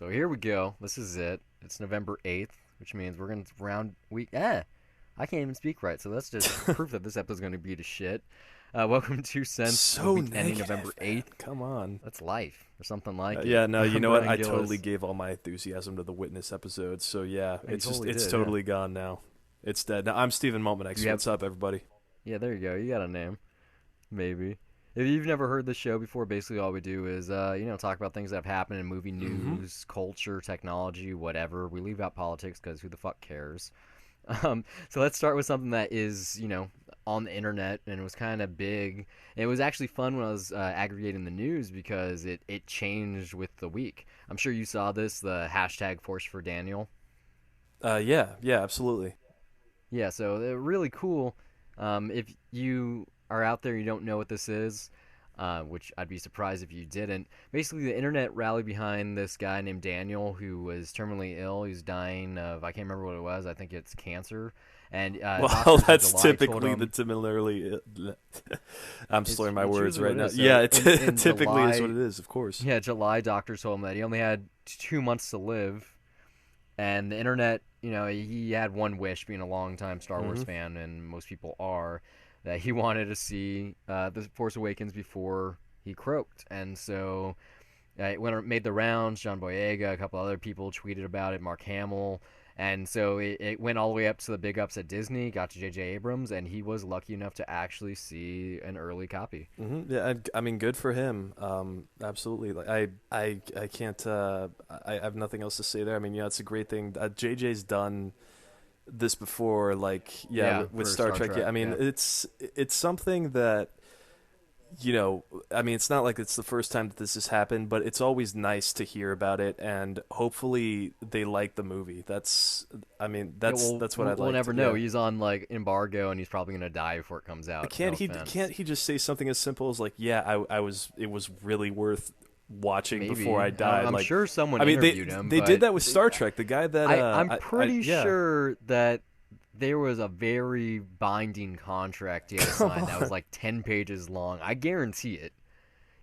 So here we go. This is it. It's November 8th, which means we're going to round week. I can't even speak right, so that's just proof that this episode's going to be the shit. Welcome to Sense, the So week ending negative, November man. 8th. Come on. That's life, or something like it. Yeah, no, you I'm know what? Brian I Gillis. totally gave all my enthusiasm to the Witness episode. So yeah, You it's totally it's did, totally gone now. It's dead. Now I'm Steven Mulmanex. You have- What's up, everybody? Yeah, there you go. You got a name. Maybe. If you've never heard this show before, basically all we do is, talk about things that have happened in movie news, culture, technology, whatever. We leave out politics because who the fuck cares? So let's start with something that is, on the internet and it was kind of big. It was actually fun when I was aggregating the news because it changed with the week. I'm sure you saw this, the hashtag Force for Daniel. Yeah, absolutely. Yeah, so they're really cool. If you are out there and you don't know what this is, which I'd be surprised if you didn't. Basically, the internet rallied behind this guy named Daniel who was terminally ill. He's dying of, I can't remember what it was. I think it's cancer. And Well, doctors in that's July told typically him, the similarly. I'm slurring my it's words usually right what now. it is. So Yeah, it in typically is July, what it is, of course. yeah, July doctors told him that he only had 2 months to live. And the internet, he had one wish, being a longtime Star Wars hmm fan, and most people are, that he wanted to see The Force Awakens before he croaked. And so it made the rounds. John Boyega, a couple other people tweeted about it, Mark Hamill. And so it went all the way up to the big ups at Disney, got to J.J. Abrams, and he was lucky enough to actually see an early copy. Yeah, I mean, good for him. Absolutely. Like I can't. I have nothing else to say there. I mean, yeah, it's a great thing. JJ's done this before, like Yeah, with for Star Star Trek. Yeah, Trek, I mean, yeah. it's something that I mean, it's not like it's the first time that this has happened, but it's always nice to hear about it, and hopefully they like the movie. I mean, Yeah, that's what I'd we'll like never to. know. Yeah. He's on, like, embargo, and he's probably going to die before it comes out. No Can't offense. he just say something as simple as like, yeah, it was really worth watching before Maybe. I died. I'm Like, sure someone I mean, interviewed him, they did but that with Star Trek. The guy that I'm pretty yeah, sure that there was a very binding contract he had to come sign that was on. like 10 pages long. I guarantee it.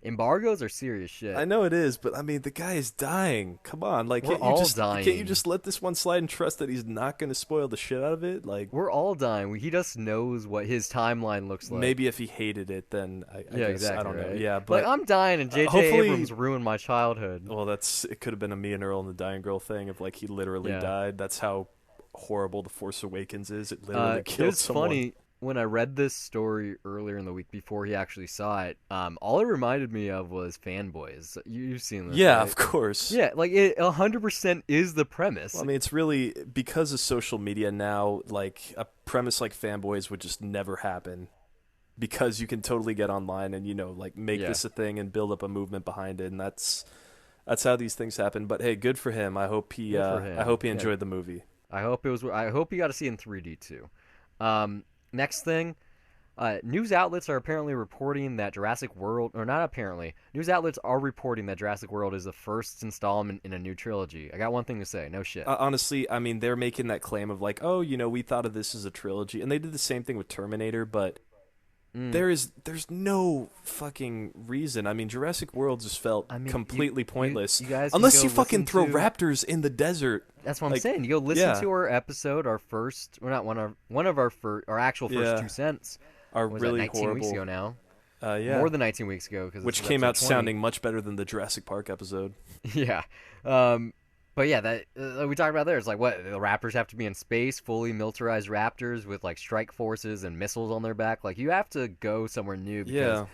Embargoes are serious I shit. know it is, but I mean, the guy is dying. Come on, like, We're all can't you dying. just let this one slide and trust that he's not going to spoil the shit out of it? Like, We're all dying. He just knows what his timeline looks like. maybe if he hated it, then I Yeah, guess I exactly, don't know. right? Yeah, Like, but I'm dying, and J.J. hopefully, Abrams ruined my childhood. well, it could have been a me and Earl and the Dying Girl thing of like he literally Yeah. died. That's how horrible the Force Awakens is. It literally It killed was someone. funny when I read this story earlier in the week before he actually saw it. All it reminded me of was Fanboys. You've seen this, Yeah, right? of course. Yeah, like it 100% is the premise. Well, I mean, it's really because of social media now. Like a premise like Fanboys would just never happen because you can totally get online and like make Yeah, this a thing and build up a movement behind it, and that's how these things happen. But hey, good for him. good for I him. hope he Yeah, enjoyed the movie. I hope you got to see it in 3D too. Next thing, news outlets are apparently reporting that Jurassic World, or not apparently, news outlets are reporting that Jurassic World is the first installment in a new trilogy. I got one thing to say. No shit. Honestly, I mean, they're making that claim of like, oh, we thought of this as a trilogy, and they did the same thing with Terminator, but Mm. there's no fucking reason. I mean, Jurassic World just felt I mean, completely pointless you guys can unless go you fucking listen throw to. raptors in the desert. That's what I'm Like, saying. You go listen yeah, to our episode, our first, or not one of our actual first yeah, 2 cents. are What was that, really 19 weeks horrible. ago now? Yeah, More than 19 weeks ago because this which was came episode out 20. sounding much better than the Jurassic Park episode. Yeah. Um, but yeah, that we talked about there. It's like what the Raptors have to be in space, fully militarized Raptors with like strike forces and missiles on their back. Like you have to go somewhere new because Yeah,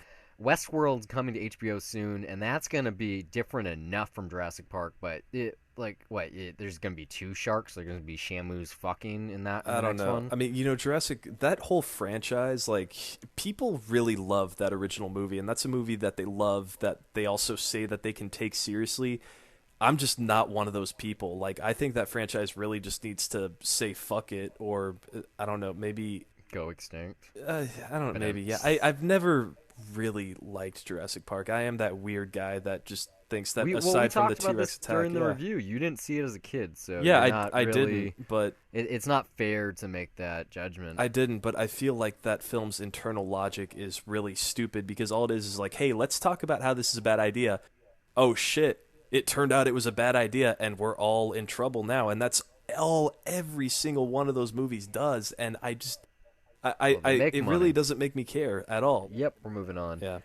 Westworld's coming to HBO soon, and that's gonna be different enough from Jurassic Park. But there's gonna be two sharks. There's gonna be Shamu's fucking in I the don't next know. one. I mean, Jurassic, that whole franchise, like, people really love that original movie, and that's a movie that they love that they also say that they can take seriously. I'm just not one of those people. Like, I think that franchise really just needs to say fuck it, or I don't know, maybe Go extinct. I don't know, But maybe yeah. I've never really liked Jurassic Park. I am that weird guy that just thinks that We aside from the talked about T-Rex this attack, during the yeah, review. You didn't see it as a kid, so yeah, you're not I really. didn't, but It's not fair to make that judgment. I didn't, but I feel like that film's internal logic is really stupid because all it is like, hey, let's talk about how this is a bad idea. Oh shit, it turned out it was a bad idea, and we're all in trouble now. And that's all every single one of those movies does. And I just, Well, they make it money. really doesn't make me care at all. Yep, we're moving on. Yeah.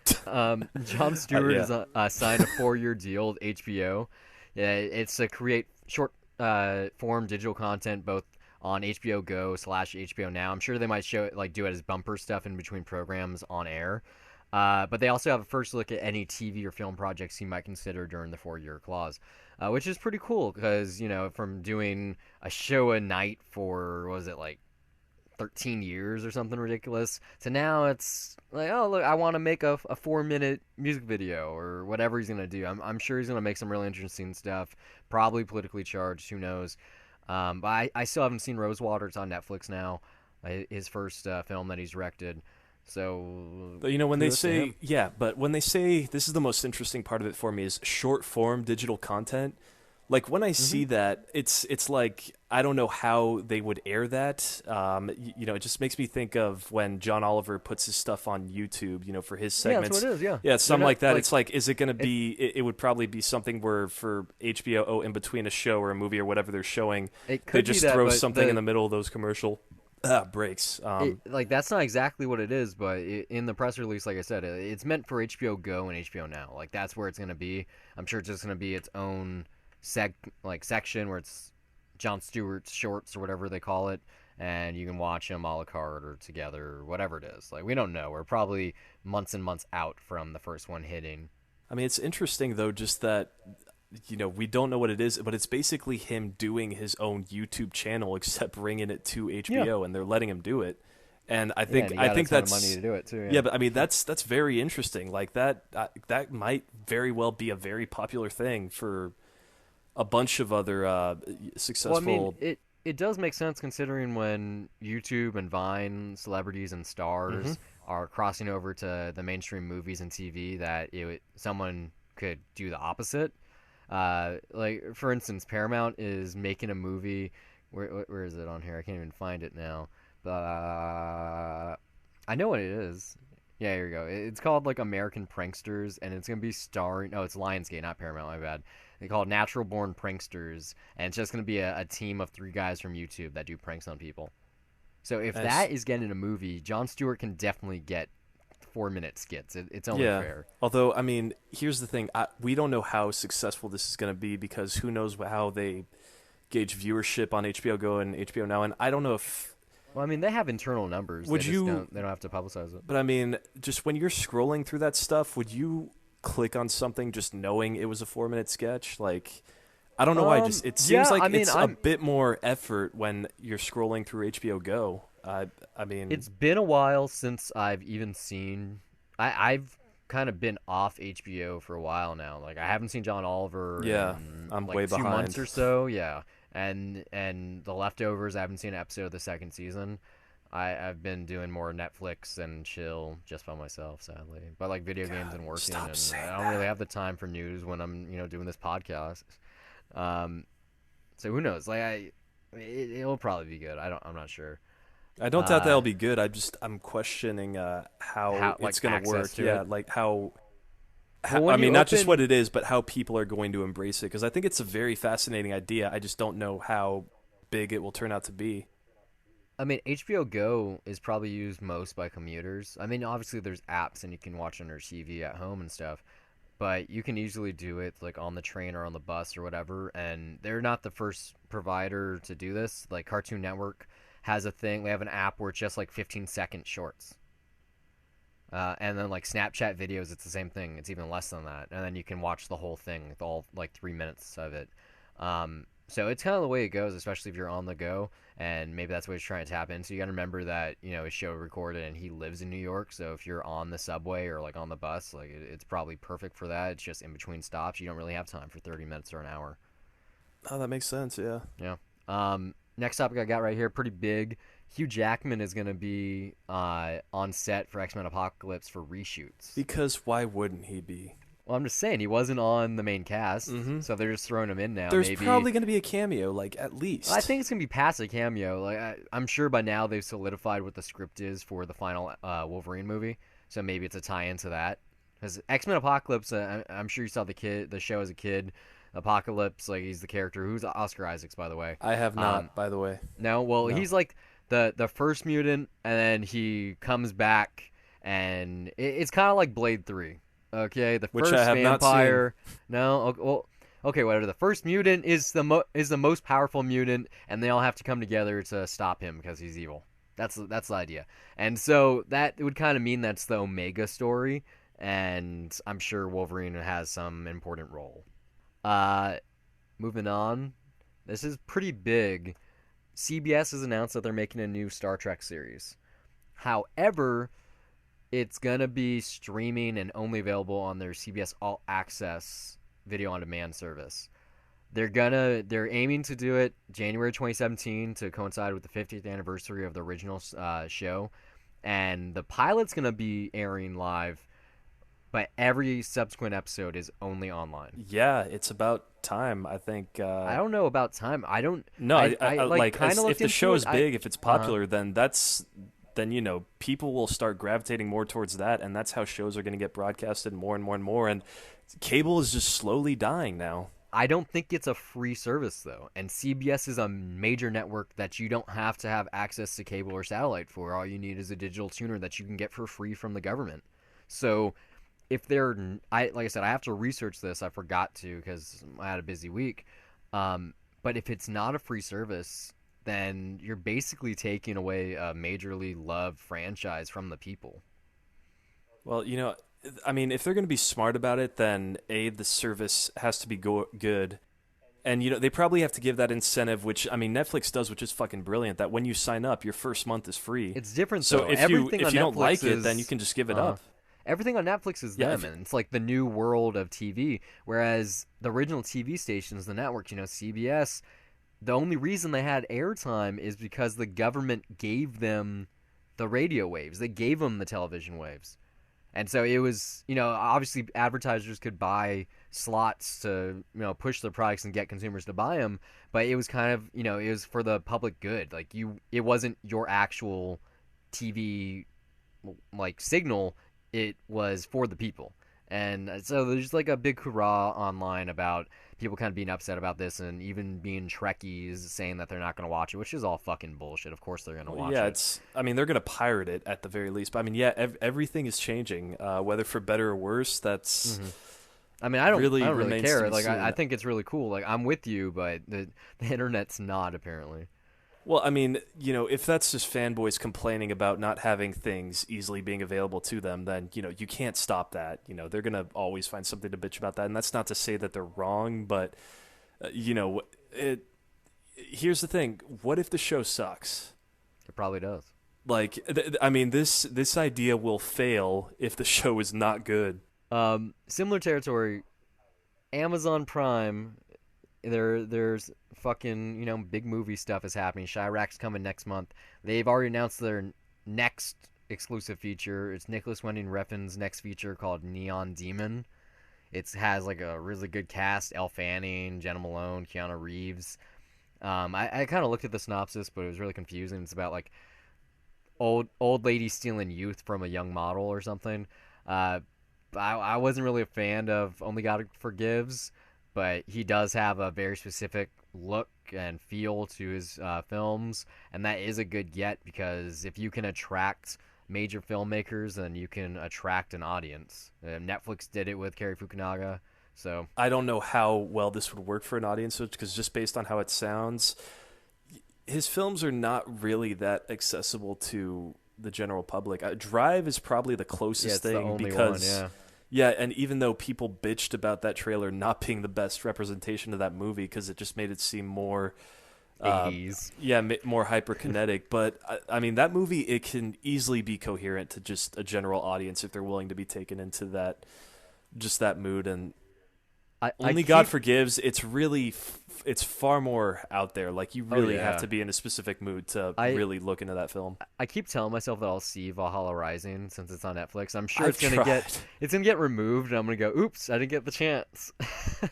Jon Stewart Yeah. is signed a 4-year deal with HBO. Yeah, it's to create short form digital content both on HBO Go / HBO Now. I'm sure they might show it, like do it as bumper stuff in between programs on air. But they also have a first look at any TV or film projects he might consider during the 4-year clause, which is pretty cool because, from doing a show a night for, what was it, like 13 years or something ridiculous. So now it's like, oh, look, I want to make a 4-minute music video or whatever he's going to do. I'm sure he's going to make some really interesting stuff, probably politically charged, who knows. But I still haven't seen Rosewater. It's on Netflix now, his first film that he's directed. So, But when they kudos to say, him. yeah, but when they say, this is the most interesting part of it for me, is short form digital content. Like when I see that, it's like I don't know how they would air that. It just makes me think of when John Oliver puts his stuff on YouTube. For his Yeah, segments. that's what it is, yeah. Yeah, something like that. like- It's like, is it going to be? It would probably be something where for HBO, in between a show or a movie or whatever they're showing, It they could just be that, throw but something in the middle of those commercial breaks. That's not exactly what it is, but in the press release, like I said, it's meant for HBO Go and HBO Now. Like that's where it's going to be. I'm sure it's just going to be its own section where it's Jon Stewart's shorts or whatever they call it, and you can watch them a la carte or together or whatever it is. Like we don't know. We're probably months and months out from the first one hitting. I mean, it's interesting though, just that we don't know what it is, but it's basically him doing his own YouTube channel, except bringing it to HBO, and they're letting him do it. And I think and he got a ton that's of money to do it too. yeah, but I mean that's very interesting. Like that might very well be a very popular thing for a bunch of other successful. Well, I mean, it does make sense considering when YouTube and Vine celebrities and stars are crossing over to the mainstream movies and TV, that someone could do the opposite. Like for instance, Paramount is making a movie. Where is it on here? I can't even find it now. I know what it is. Yeah, here we go. It's called like American Pranksters, and it's gonna be starring. Oh, it's Lionsgate, not Paramount. My bad. They call it Natural Born Pranksters, and it's just gonna be a team of 3 guys from YouTube that do pranks on people. So if Nice. that is getting a movie, Jon Stewart can definitely get 4-minute skits. It's only fair. Although, I mean, here's the thing: we don't know how successful this is going to be because who knows how they gauge viewership on HBO Go and HBO Now, and I don't know if. Well, I mean, they have internal numbers. They don't have to publicize it. But I mean, just when you're scrolling through that stuff, would you click on something just knowing it was a 4-minute sketch? Like, I don't know why. It seems like it's a bit more effort when you're scrolling through HBO Go. I mean, it's been a while since I've even seen. I've kind of been off HBO for a while now. Like I haven't seen John Oliver. Yeah, in, I'm like way 2 behind. months or so. Yeah, and The Leftovers. I haven't seen an episode of the 2nd season. I've been doing more Netflix and chill just by myself, sadly. But like video games and working, and I don't really have the time for news when I'm doing this podcast. So who knows? Like it'll probably be good. I'm not sure. I don't doubt that'll be good. I'm questioning how it's going to work. Yeah, like how I mean, not just what it is, but how people are going to embrace it. Because I think it's a very fascinating idea. I just don't know how big it will turn out to be. I mean, HBO Go is probably used most by commuters. I mean, obviously there's apps and you can watch on your TV at home and stuff, but you can easily do it like on the train or on the bus or whatever. And they're not the first provider to do this. Like Cartoon Network has a thing. They have an app where it's just like 15-second shorts. And then like Snapchat videos, it's the same thing. It's even less than that. And then you can watch the whole thing, with all like 3 minutes of it. So it's kind of the way it goes, especially if you're on the go, and maybe that's what he's trying to tap into. You got to remember that, his show recorded and he lives in New York, so if you're on the subway or like on the bus, like it's probably perfect for that. It's just in between stops. You don't really have time for 30 minutes or an hour. Oh, that makes sense, yeah. Yeah. Next topic I got right here, pretty big. Hugh Jackman is going to be on set for X-Men Apocalypse for reshoots. Because why wouldn't he be? Well, I'm just saying, he wasn't on the main cast, so they're just throwing him in now. There's maybe. probably going to be a cameo, like, at least. I think it's going to be past a cameo. Like I'm sure by now they've solidified what the script is for the final Wolverine movie, so maybe it's a tie-in to that. Because X-Men Apocalypse, I'm sure you saw the show as a kid. Apocalypse, like he's the character who's Oscar Isaacs, by the way. I have Um, not, by the way. no, well, No. he's like the first mutant, and then he comes back, and it's kind of like Blade 3. Okay, the Which first I have not vampire. No, well, okay, whatever. The first mutant is the most powerful mutant, and they all have to come together to stop him because he's evil. That's the idea. And so that would kind of mean that's the Omega story, and I'm sure Wolverine has some important role. Uh, moving on. This is pretty big. CBS has announced that they're making a new Star Trek series. However, it's gonna be streaming and only available on their CBS All Access video on demand service. They're aiming to do it January 2017 to coincide with the 50th anniversary of the original show, and the pilot's gonna be airing live, but every subsequent episode is only online. Yeah, it's about time. I think. I don't know about time. I don't. No, I like kind of if the show is big, if it's Uh-huh. popular, then people will start gravitating more towards that, and that's how shows are going to get broadcasted more and more and more. And cable is just slowly dying now. I don't think it's a free service though, and CBS is a major network that you don't have to have access to cable or satellite for. All you need is a digital tuner that you can get for free from the government. So if they're, like I said, I have to research this. I forgot to because I had a busy week. But if it's not a free service, then you're basically taking away a majorly loved franchise from the people. Well, I mean, if they're going to be smart about it, then the service has to be good. And, they probably have to give that incentive, which, I mean, Netflix does, which is fucking brilliant, that when you sign up, your first month is free. It's different, so though. if Everything you on don't Netflix like it, is- then you can just give it up. Everything on Netflix is Yeah, them, and it's like the new world of TV. Whereas the original TV stations, the networks, CBS, the only reason they had airtime is because the government gave them the radio waves. They gave them the television waves. And so it was, obviously advertisers could buy slots to, push their products and get consumers to buy them, but it was kind of, it was for the public good. Like it wasn't your actual TV like signal, it was for the people. And so there's like a big hurrah online about people kind of being upset about this, and even being Trekkies saying that they're not going to watch it, which is all fucking bullshit. Of course they're going to watch it. I mean, they're going to pirate it at the very least. But I mean, yeah, everything is changing, whether for better or worse. That's I mean, I don't really remains to care. be Like, seen. I think it's really cool. Like, I'm with you, but the internet's not, apparently. Well, I mean, if that's just fanboys complaining about not having things easily being available to them, then, you can't stop that. They're going to always find something to bitch about that. And that's not to say that they're wrong, but, here's the thing. What if the show sucks? It probably does. Like, I mean, this idea will fail if the show is not good. Similar territory, Amazon Prime, there's fucking, big movie stuff is happening. Chirac's coming next month. They've already announced their next exclusive feature. It's Nicholas Winding Refn's next feature called Neon Demon. It has like a really good cast: Elle Fanning, Jenna Malone, Keanu Reeves. I kind of looked at the synopsis, but it was really confusing. It's about like old lady stealing youth from a young model or something. I wasn't really a fan of Only God Forgives, but he does have a very specific look and feel to his films, and that is a good get, because if you can attract major filmmakers, then you can attract an audience. Netflix did it with Cary Fukunaga, so I don't know how well this would work for an audience, because just based on how it sounds, his films are not really that accessible to the general public. Drive is probably the closest the thing, only because one, yeah, and even though people bitched about that trailer not being the best representation of that movie because it just made it seem more 80s. more hyperkinetic, but I mean, that movie, it can easily be coherent to just a general audience if they're willing to be taken into that mood. And Only God Forgives, it's really it's far more out there. Like, you really have to be in a specific mood to really look into that film. I keep telling myself that I'll see Valhalla Rising since it's on Netflix. I'm sure I've it's gonna get removed, and I'm gonna go, oops, I didn't get the chance.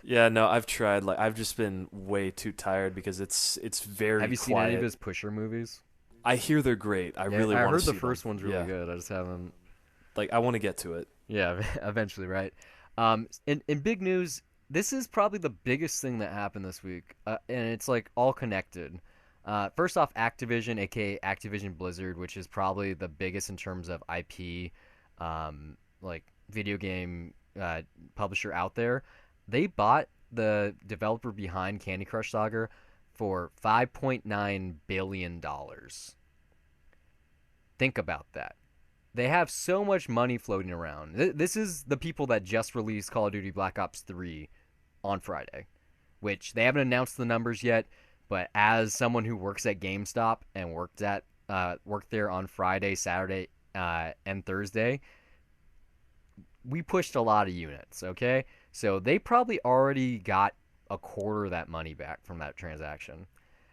Yeah, no, I've tried. Like, I've just been way too tired because it's very Have you quiet. seen any of his Pusher movies? I hear they're great. I really I want heard to see the first them. one's really good. I just haven't. Like, I want to get to it. Yeah, eventually, right? In big news, this is probably the biggest thing that happened this week, and it's like all connected. First off, Activision, aka Activision Blizzard, which is probably the biggest in terms of IP, like video game publisher out there. They bought the developer behind Candy Crush Saga for $5.9 billion. Think about that. They have so much money floating around. This is the people that just released Call of Duty Black Ops 3 on Friday, which they haven't announced the numbers yet. But as someone who works at GameStop and worked there on Friday, Saturday, and Thursday, we pushed a lot of units. Okay, so they probably already got a quarter of that money back from that transaction.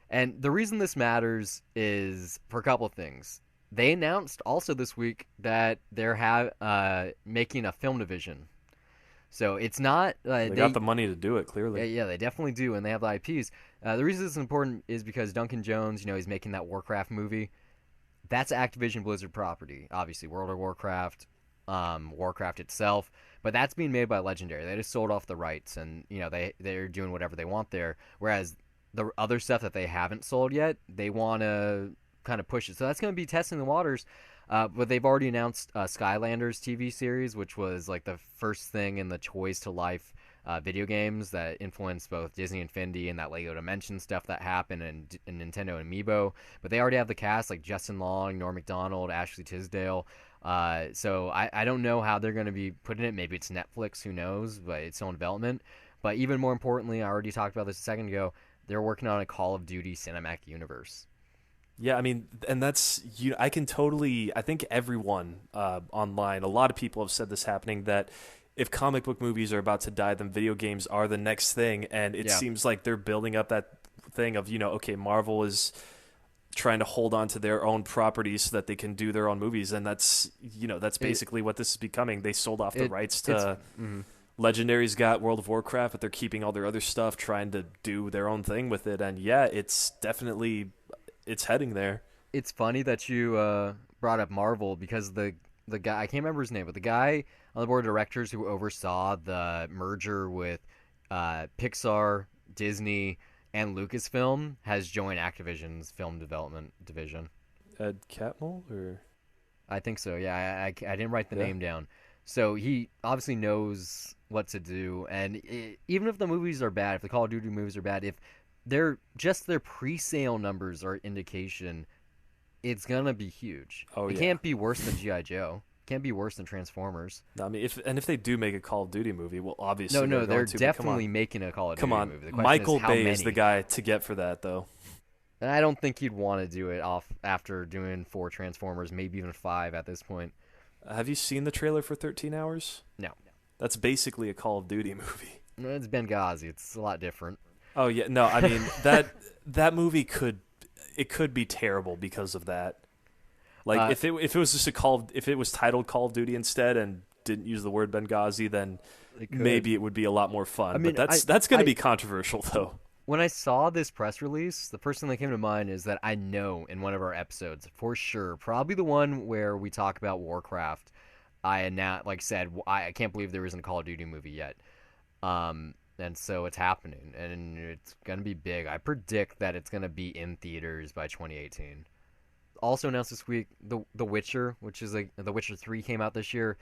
And the reason this matters is for a couple of things. They announced also this week that they're making a film division. So it's not They got the money to do it, clearly. yeah, they definitely do, and they have the IPs. The reason this is important is because Duncan Jones, he's making that Warcraft movie. That's Activision Blizzard property, obviously. World of Warcraft, Warcraft itself, but that's being made by Legendary. They just sold off the rights, and they're doing whatever they want there. Whereas the other stuff that they haven't sold yet, they want to kind of push it. So that's going to be testing the waters. But they've already announced Skylanders TV series, which was like the first thing in the Toys to Life video games that influenced both Disney Infinity and that Lego Dimension stuff that happened in Nintendo and Amiibo. But they already have the cast like Justin Long, Norm Macdonald, Ashley Tisdale. So I don't know how they're going to be putting it. Maybe it's Netflix, who knows, but it's still in development. But even more importantly, I already talked about this a second ago, they're working on a Call of Duty cinematic universe. Yeah, I mean, and that's I think everyone online, a lot of people have said this happening, that if comic book movies are about to die, then video games are the next thing, and it seems like they're building up that thing of okay, Marvel is trying to hold on to their own properties so that they can do their own movies, and that's basically what this is becoming. They sold off the rights to. Legendary's got World of Warcraft, but they're keeping all their other stuff, trying to do their own thing with it, and yeah, it's heading there. It's funny that you brought up Marvel because the guy, I can't remember his name, but the guy on the board of directors who oversaw the merger with Pixar, Disney, and Lucasfilm has joined Activision's film development division. Ed Catmull, or I think so. Yeah, I didn't write the name down. So he obviously knows what to do, and even if the movies are bad, if the Call of Duty movies are bad, if their pre-sale numbers are indication, it's gonna be huge. It can't be worse than G.I. Joe. It can't be worse than Transformers. No, I mean, if they do make a Call of Duty movie, well, obviously they're definitely making a Call of Duty movie. The question Michael is how Bay many? is the guy to get for that, though. And I don't think he'd want to do it after doing 4 Transformers, maybe even 5 at this point. Have you seen the trailer for 13 Hours? No. That's basically a Call of Duty movie. It's Benghazi. It's a lot different. Oh yeah, no, I mean that movie could be terrible because of that. Like if it was just if it was titled Call of Duty instead and didn't use the word Benghazi, then maybe it would be a lot more fun. I mean, but that's going to be controversial though. When I saw this press release, the first thing that came to mind is that I know in one of our episodes for sure, probably the one where we talk about Warcraft, I said I can't believe there isn't a Call of Duty movie yet. And so it's happening, and it's going to be big. I predict that it's going to be in theaters by 2018. Also announced this week, The Witcher, which is like The Witcher 3 came out this year.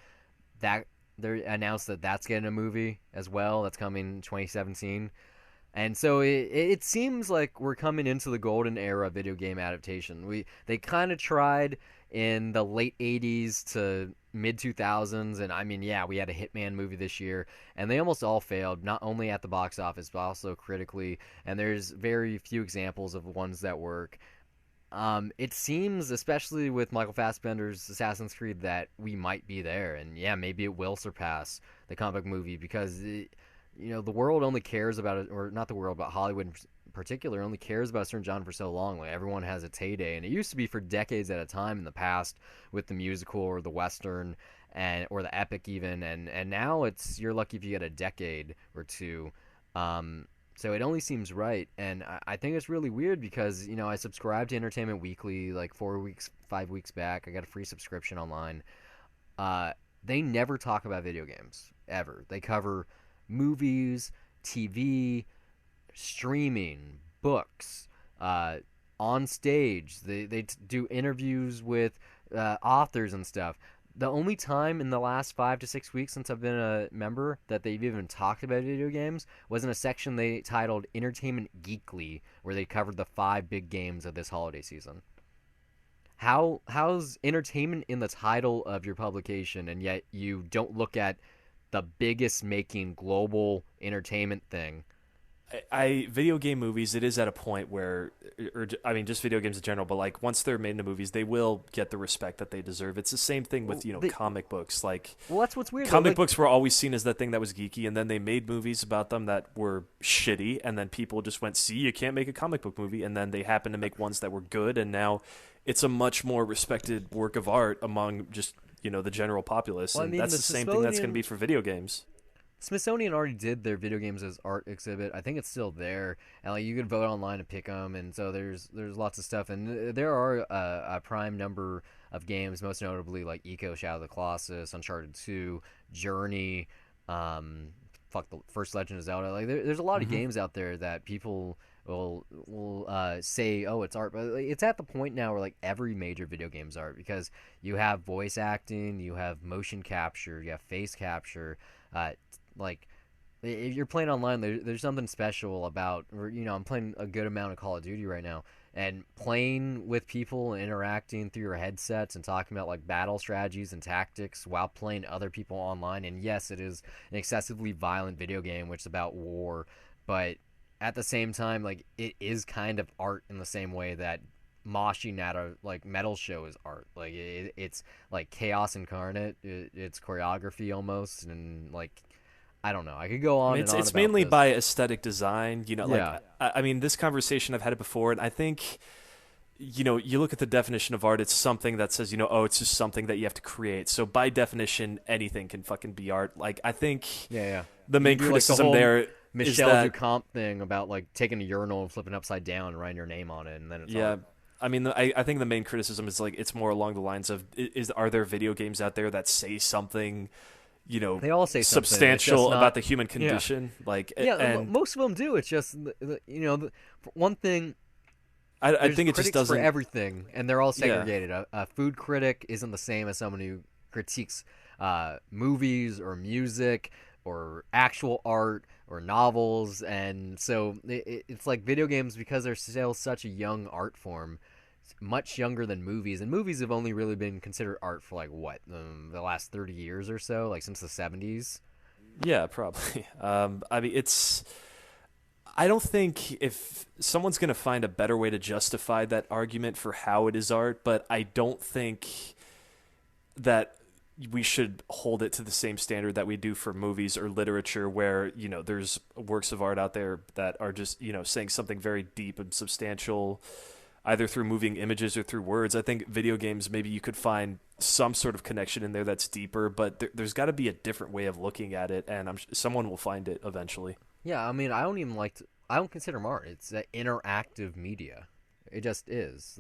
That they announced that's getting a movie as well. That's coming in 2017. And so it seems like we're coming into the golden era of video game adaptation. They kind of tried in the late 80s to mid 2000s, and I mean, yeah, we had a Hitman movie this year, and they almost all failed, not only at the box office but also critically, and there's very few examples of ones that work. It seems, especially with Michael Fassbender's Assassin's Creed, that we might be there, and yeah, maybe it will surpass the comic book movie because the world only cares about it, or not the world, but Hollywood in particular only cares about a certain genre for so long. Like, everyone has its heyday, and it used to be for decades at a time in the past with the musical or the western or the epic even, and now you're lucky if you get a decade or two. So it only seems right, and I think it's really weird because I subscribe to Entertainment Weekly like 5 weeks back. I got a free subscription online. They never talk about video games ever. They cover movies, TV, streaming, books, on stage. They do interviews with authors and stuff. The only time in the last 5 to 6 weeks since I've been a member that they've even talked about video games was in a section they titled Entertainment Geekly, where they covered the 5 big games of this holiday season. How's entertainment in the title of your publication, and yet you don't look at the biggest making global entertainment thing? I video game movies, it is at a point where, or I mean, just video games in general, but like once they're made into movies, they will get the respect that they deserve. It's the same thing with, comic books. Like, Well, that's what's weird. comic books were always seen as that thing that was geeky, and then they made movies about them that were shitty, and then people just went, see, you can't make a comic book movie, and then they happened to make ones that were good, and now it's a much more respected work of art among just, the general populace, Well, I and mean, that's the the same thing that's going to Smithsonian- be for video games. Smithsonian already did their video games as art exhibit. I think it's still there, and like you could vote online and pick them. And so there's lots of stuff, and there are a prime number of games, most notably like Eco, Shadow of the Colossus, Uncharted 2, Journey, the first Legend of Zelda. Like there's a lot of games out there that people will say, oh, it's art, but like, it's at the point now where like every major video game's art, because you have voice acting, you have motion capture, you have face capture. Like if you're playing online, there's something special about, I'm playing a good amount of Call of Duty right now, and playing with people and interacting through your headsets and talking about like battle strategies and tactics while playing other people online. And yes, it is an excessively violent video game, which is about war, but at the same time, like it is kind of art in the same way that moshing at a like metal show is art. Like it's like chaos incarnate. It's choreography almost, and like I don't know. I could go on. I mean, and on it's about mainly this. by aesthetic design, Yeah. like I mean, this conversation I've had it before, and I think, you look at the definition of art, it's something that says, oh, it's just something that you have to create. So by definition, anything can fucking be art. Like I think Yeah. the main You do, like, the criticism whole there is Michel that, Ducamp thing about like taking a urinal and flipping upside down and writing your name on it, and then it's yeah. art. I mean, I think the main criticism is like it's more along the lines of are there video games out there that say something, They all say something. It's substantial just not- about the human condition? Like, Yeah, and most of them do. It's just for one thing. I There's think it critics just doesn't. for everything, and they're all Yeah. segregated. A food critic isn't the same as someone who critiques movies or music or actual art or novels, and so it's like video games, because they're still such a young art form, much younger than movies, and movies have only really been considered art for like what, the last 30 years or so, like since the 70s. Yeah, probably. I mean, I don't think if someone's going to find a better way to justify that argument for how it is art, but I don't think that we should hold it to the same standard that we do for movies or literature, where, there's works of art out there that are just, saying something very deep and substantial, either through moving images or through words. I think video games, maybe you could find some sort of connection in there that's deeper, but there's got to be a different way of looking at it, and someone will find it eventually. Yeah, I mean, I don't consider them art. It's interactive media. It just is.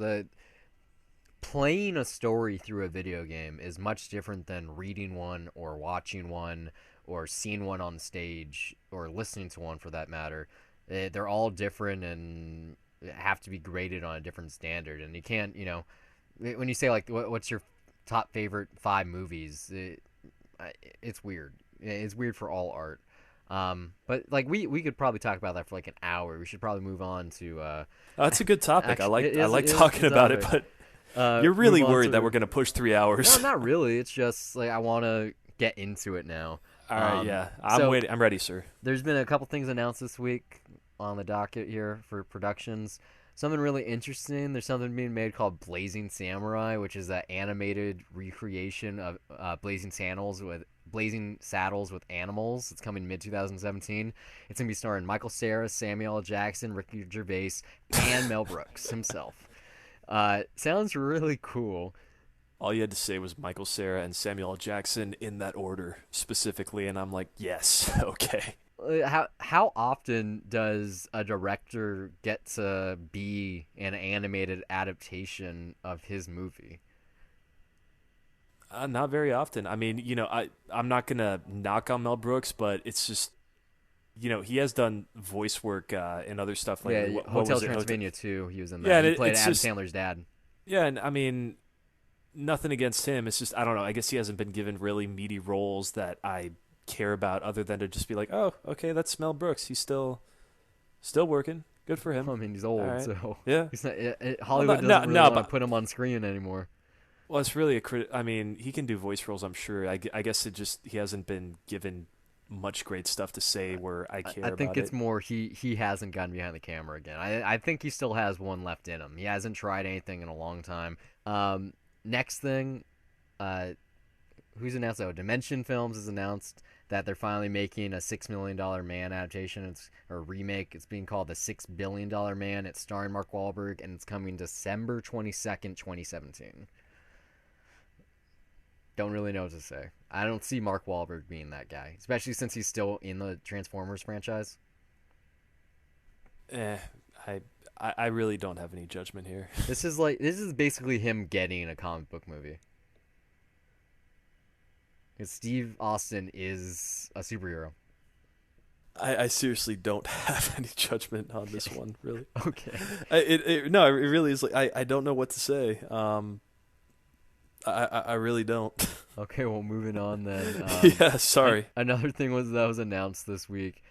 Playing a story through a video game is much different than reading one or watching one or seeing one on stage or listening to one, for that matter. They're all different and have to be graded on a different standard. And you can't, when you say like, what's your top favorite 5 movies? It's weird. It's weird for all art. But like we could probably talk about that for like an hour. We should probably move on to. That's a good topic. I like it's talking about it, topic. but you're really Move on worried to- that we're going to push 3 hours. No, not really. It's just like I want to get into it now. All right, yeah. I'm so waiting. I'm ready, sir. There's been a couple things announced this week on the docket here for productions. Something really interesting. There's something being made called Blazing Samurai, which is an animated recreation of Blazing Saddles with animals. It's coming mid-2017. It's going to be starring Michael Cera, Samuel L. Jackson, Ricky Gervais, and Mel Brooks himself. Sounds really cool. All you had to say was Michael Cera and Samuel L. Jackson in that order specifically, and I'm like, yes, okay. How often does a director get to be an animated adaptation of his movie? Not very often. I mean, I'm not gonna knock on Mel Brooks, but it's just he has done voice work in other stuff Yeah, lately. What Hotel was it? Transylvania too. He was in Yeah, that. and He played it's Adam just Sandler's dad. yeah, and I mean nothing against him. It's just I don't know. I guess he hasn't been given really meaty roles that I care about, other than to just be like, oh, okay, that's Mel Brooks. He's still working. Good for him. I mean, he's All old, right. so Yeah. he's not. Well, Hollywood no, doesn't really no, want to but put him on screen anymore. well, it's really I mean, he can do voice roles. I'm sure. I guess it just he hasn't been given much great stuff to say where I care I think about it's it. more he hasn't gotten behind the camera again. I think he still has one left in him. He hasn't tried anything in a long time. Next thing, uh, who's announced? Oh, Dimension Films has announced that they're finally making a $6 million Man adaptation. It's or remake. It's being called the $6 billion Man. It's starring Mark Wahlberg, and it's coming December 22nd, 2017. Don't really know what to say. I don't see Mark Wahlberg being that guy, especially since he's still in the Transformers franchise. Eh, I I really don't have any judgment here. This is basically him getting a comic book movie. Because Steve Austin is a superhero. I seriously don't have any judgment on this one, really. Okay. No, it really is like I don't know what to say. I really don't. Okay, well, moving on then. Yeah, sorry. Another thing that was announced this week.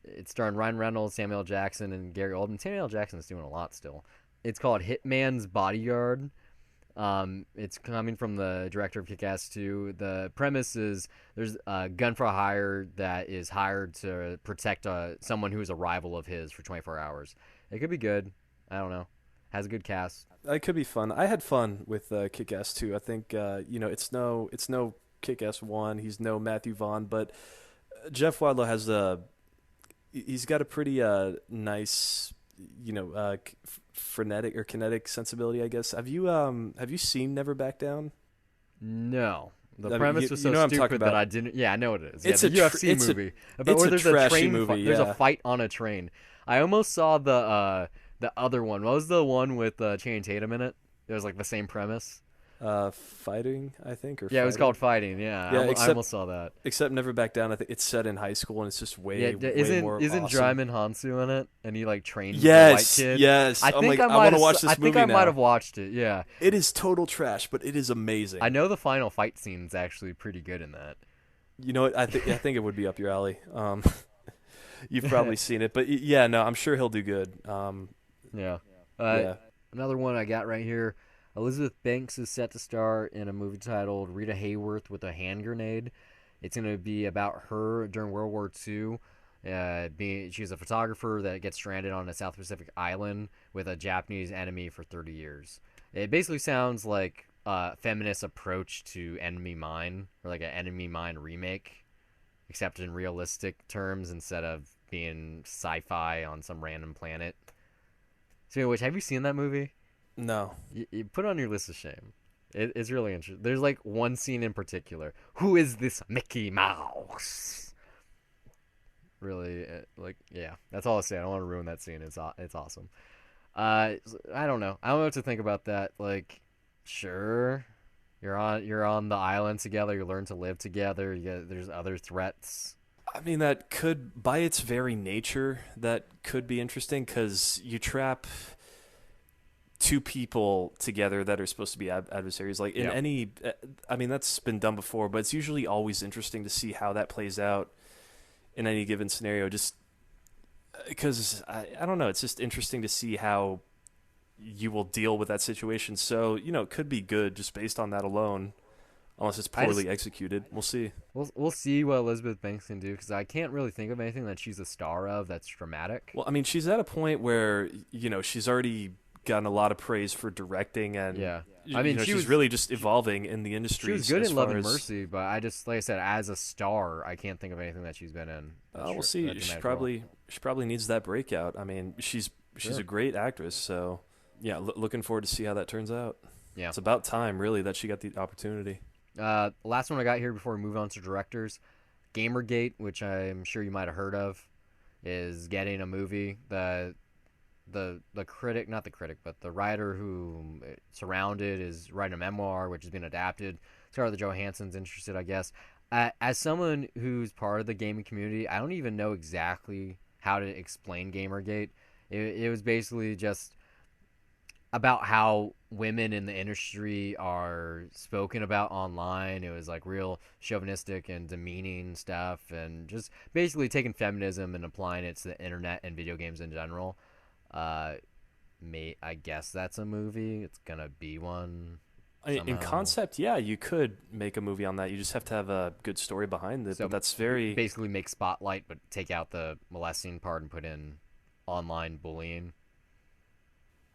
It's starring Ryan Reynolds, Samuel L. Jackson, and Gary Oldman. Samuel L. Jackson is doing a lot still. It's called Hitman's Bodyguard. It's coming from the director of Kick-Ass 2. The premise is there's a gun for hire that is hired to protect someone who is a rival of his for 24 hours. It could be good. I don't know. Has a good cast. It could be fun. I had fun with Kick-Ass 2. I think it's no Kick-Ass 1. He's no Matthew Vaughn, but Jeff Wadlow has he's got a pretty nice frenetic or kinetic sensibility, I guess. Have you seen Never Back Down? No. The I mean, premise was so I'm talking stupid that about. I didn't. Yeah, I know what it is. It's yeah, a the UFC it's movie a, about it's where a there's a trashy train. movie. There's Yeah. a fight on a train. I almost saw the other one. What was the one with Channing Tatum in it? It was like the same premise. Fighting, I think, or Yeah, it was Fighting. called Fighting. Yeah, Yeah, I almost saw that. Except Never Back Down. I think it's set in high school, and it's just way more isn't awesome. Dryman Hansu in it? And he like trains Yes, the white kid. yes. I I'm think like, I I might want to have. watch this I think movie I now. might have watched it. Yeah, It is total trash, but it is amazing. I know the final fight scene's actually pretty good in that. You know what? I think it would be up your alley. You've probably seen it, but yeah, no, I'm sure he'll do good. Yeah. Yeah. Another one I got right here. Elizabeth Banks is set to star in a movie titled Rita Hayworth with a Hand Grenade. It's going to be about her during World War II. She's a photographer that gets stranded on a South Pacific island with a Japanese enemy for 30 years. It basically sounds like a feminist approach to Enemy Mine, or like an Enemy Mine remake, except in realistic terms instead of being sci-fi on some random planet. Speaking of which, have you seen that movie? No. You put it on your list of shame. It's really interesting. There's like one scene in particular. Who is this Mickey Mouse? Really, yeah. That's all I say. I don't want to ruin that scene. It's awesome. I don't know. I don't know what to think about that. Like, sure, you're on the island together. You learn to live together. There's other threats. I mean, that could, by its very nature, that could be interesting because you trap two people together that are supposed to be adversaries. Like in any, I mean, that's been done before, but it's usually always interesting to see how that plays out in any given scenario. Just because I don't know, it's just interesting to see how you will deal with that situation. So it could be good just based on that alone. Unless it's poorly executed. We'll see. We'll see what Elizabeth Banks can do, because I can't really think of anything that she's a star of that's dramatic. Well, I mean, she's at a point where, she's already gotten a lot of praise for directing, and I mean, she's really just evolving in the industry. She was good in Love and Mercy, but I just, like I said, as a star, I can't think of anything that she's been in. We'll see. She probably needs that breakout. I mean, she's a great actress, so yeah, looking forward to see how that turns out. Yeah, it's about time, really, that she got the opportunity. Last one I got here before we move on to directors. Gamergate, which I'm sure you might have heard of, is getting a movie. The critic, not the critic, but the writer who surrounded is writing a memoir, which has been adapted. Scarlett Johansson's interested, I guess. As someone who's part of the gaming community, I don't even know exactly how to explain Gamergate. It was basically just about how women in the industry are spoken about online. It was like real chauvinistic and demeaning stuff, and just basically taking feminism and applying it to the internet and video games in general. Uh, I guess that's a movie. It's gonna be one In somehow. concept, yeah, you could make a movie on that. You just have to have a good story behind it. So But that's very, basically, make Spotlight, but take out the molesting part and put in online bullying.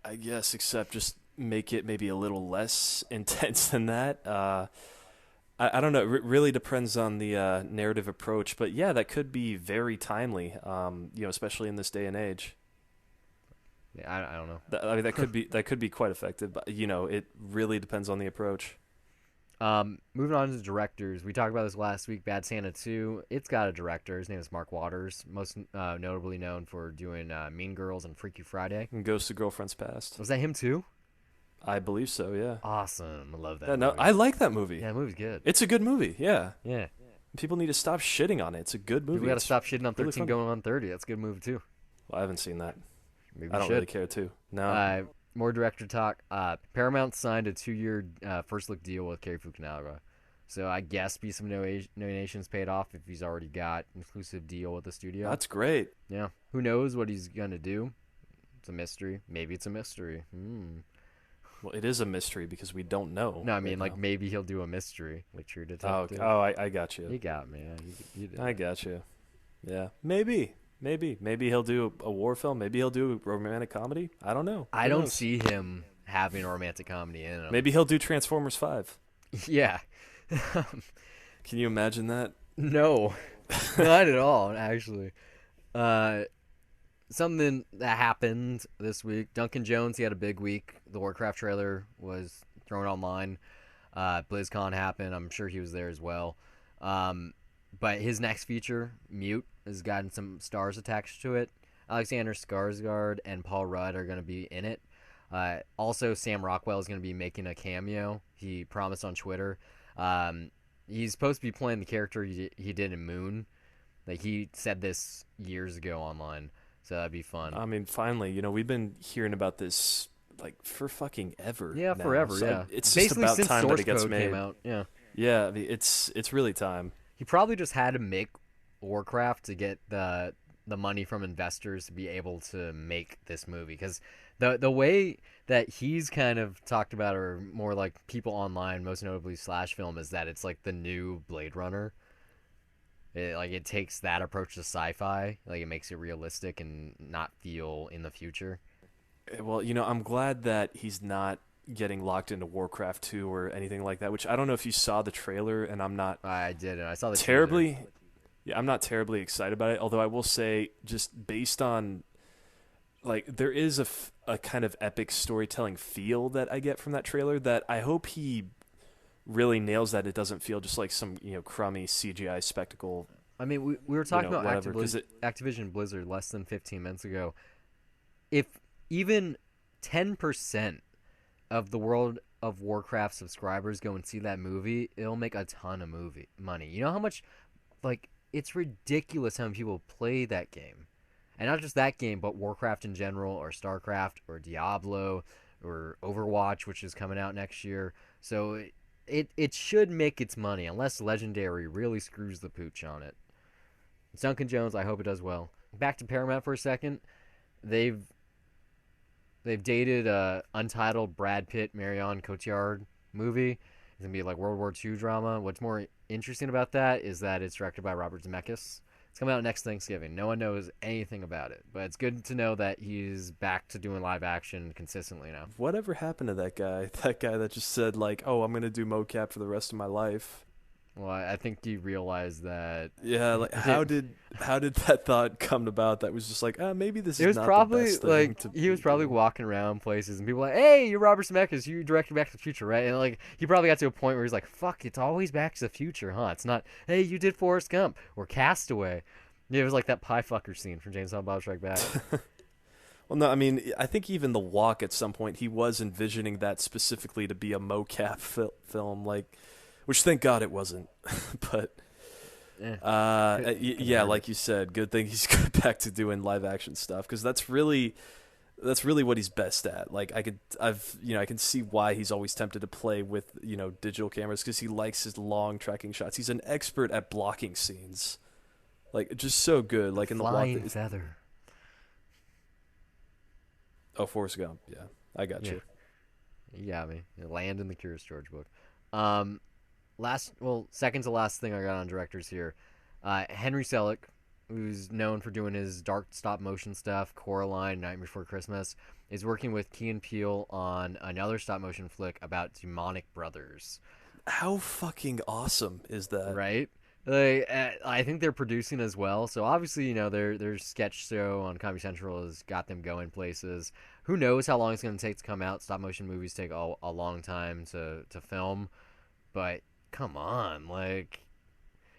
I guess, except just make it maybe a little less intense than that. I don't know. It really depends on the narrative approach. But yeah, that could be very timely. Especially in this day and age. Yeah, I don't know. I mean, that could be quite effective. But it really depends on the approach. Moving on to directors, we talked about this last week. Bad Santa 2. It's got a director. His name is Mark Waters, most notably known for doing Mean Girls and Freaky Friday. And Ghost of Girlfriend's Past. Was that him too? I believe so. Yeah. Awesome. I love that Yeah. No, movie. I like that movie. Yeah, that movie's good. It's a good movie. Yeah. Yeah. People need to stop shitting on it. It's a good movie. We got to It's stop shitting on really 13 funny. going on 30. That's a good movie too. Well, I haven't seen that. Maybe I we don't should. really care too. No. More director talk. Paramount signed a 2-year first look deal with Cary Fukunaga. So I guess Beast of No Nations paid off if he's already got an exclusive deal with the studio. That's great. Yeah. Who knows what he's going to do? It's a mystery. Maybe it's a mystery. Well, it is a mystery because we don't know. No, I mean, right like, now. maybe he'll do a mystery, like True Oh, Detective. okay. Oh, I got you. You got me. Yeah, you did. I got you. Yeah, maybe he'll do a war film. Maybe he'll do a romantic comedy. I don't know. I Who don't knows? see him having a romantic comedy in him. Maybe he'll do Transformers 5. Yeah. Can you imagine that? No, not at all, actually. Something that happened this week. Duncan Jones, he had a big week. The Warcraft trailer was thrown online. BlizzCon happened. I'm sure he was there as well. But his next feature, Mute, has gotten some stars attached to it. Alexander Skarsgård and Paul Rudd are going to be in it. Also, Sam Rockwell is going to be making a cameo. He promised on Twitter. He's supposed to be playing the character he did in Moon. Like, he said this years ago online. So that'd be fun. I mean, finally, we've been hearing about this like for fucking ever. Yeah, now. forever. So Yeah, it's basically just about since time Source that it gets Code made. came out. Yeah, Yeah, it's really time. he probably just had to make Warcraft to get the money from investors to be able to make this movie, because the way that he's kind of talked about, or more like people online, most notably Slash Film, is that it's like the new Blade Runner. It takes that approach to sci-fi, like it makes it realistic and not feel in the future. Well, I'm glad that he's not getting locked into Warcraft 2 or anything like that, which I don't know if you saw the trailer, and I'm not I did it. I saw the terribly teaser. yeah, I'm not terribly excited about it, although I will say, just based on like, there is a kind of epic storytelling feel that I get from that trailer that I hope he really nails, that it doesn't feel just like some crummy CGI spectacle. I mean, we were talking about whatever, 'cause Activision Blizzard less than 15 minutes ago. If even 10% of the World of Warcraft subscribers go and see that movie, it'll make a ton of money. You know how much, like, it's ridiculous how many people play that game. And not just that game, but Warcraft in general, or StarCraft, or Diablo, or Overwatch, which is coming out next year. So it should make its money, unless Legendary really screws the pooch on it. It's Duncan Jones. I hope it does well. Back to Paramount for a second. They've dated a untitled Brad Pitt Marion Cotillard movie. It's gonna be like World War II drama. What's more interesting about that is that it's directed by Robert Zemeckis. It's coming out next Thanksgiving. No one knows anything about it, but it's good to know that he's back to doing live action consistently now. Whatever happened to that guy? That guy that just said like, "Oh, I'm gonna do mocap for the rest of my life." Well, I think he realized that. Yeah, like how did that thought come about? That was just like, maybe this It is was not probably the best thing like to he was be probably doing. walking around places and people were like, "Hey, you're Robert Zemeckis. You directed Back to the Future, right?" And like he probably got to a point where he's like, "Fuck, it's always Back to the Future, huh? It's not, hey, you did Forrest Gump or Castaway." Yeah, it was like that pie fucker scene from James Bond: Bob Strike Back. Well, no, I mean, I think even The Walk at some point he was envisioning that specifically to be a mocap film, like, which thank God it wasn't. But yeah, like you said, good thing he's got back to doing live action stuff, because that's really what he's best at. Like I can see why he's always tempted to play with digital cameras, because he likes his long tracking shots. He's an expert at blocking scenes, like just so good. Like in the Flying Feather. Oh, Forrest Gump. Yeah, I got you. You got me. Land in the Curious George book. Second to last thing I got on directors here. Henry Selick, who's known for doing his dark stop motion stuff, Coraline, Night Before Christmas, is working with Key and Peele on another stop motion flick about demonic brothers. How fucking awesome is that? Right? I think they're producing as well, so obviously their sketch show on Comedy Central has got them going places. Who knows how long it's going to take to come out? Stop motion movies take a long time to film, but come on, like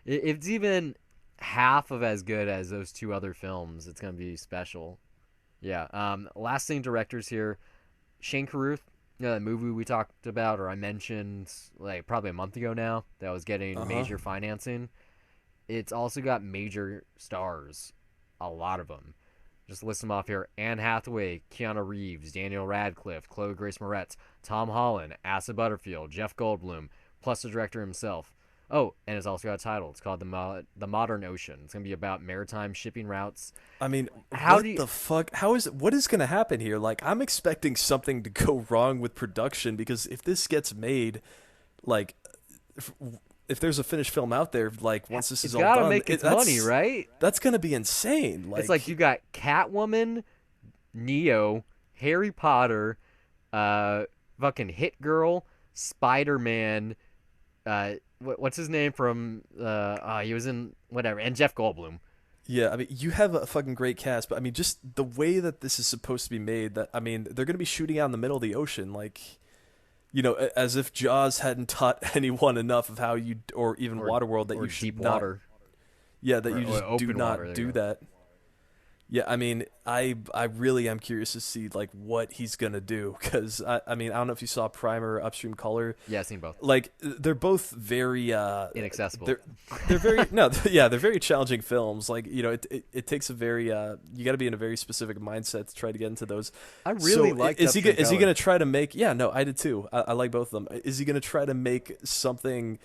if it's even half of as good as those two other films, it's going to be special. Yeah. Last thing, directors here, Shane Carruth. The movie we talked about, or I mentioned like probably a month ago now, that was getting major financing. It's also got major stars, a lot of them. Just list them off here: Anne Hathaway, Keanu Reeves, Daniel Radcliffe, Chloe Grace Moretz, Tom Holland, Asa Butterfield, Jeff Goldblum, plus the director himself. Oh, and it's also got a title. It's called The Modern Ocean. It's going to be about maritime shipping routes. I mean, the fuck? What is going to happen here? Like, I'm expecting something to go wrong with production, because if this gets made, like, if there's a finished film out there, like, once this is all done, it's got to make its money, right? That's going to be insane. Like, it's like you got Catwoman, Neo, Harry Potter, fucking Hit Girl, Spider-Man, what's his name from he was in whatever, and Jeff Goldblum. Yeah, I mean, you have a fucking great cast, but I mean, just the way that this is supposed to be made, that I mean, they're going to be shooting out in the middle of the ocean, like, as if Jaws hadn't taught anyone enough of how you, or even Waterworld, that you should deep not, water. Yeah, that you just do not do that. Yeah, I mean, I really am curious to see like what he's gonna do, because I mean, I don't know if you saw Primer, Upstream Color. Yeah, I've seen both. Like, they're both very inaccessible. They're very they're very challenging films. Like, it takes a very you got to be in a very specific mindset to try to get into those. I really like. Is he gonna try to make? Yeah, no, I did too. I like both of them. Is he gonna try to make something?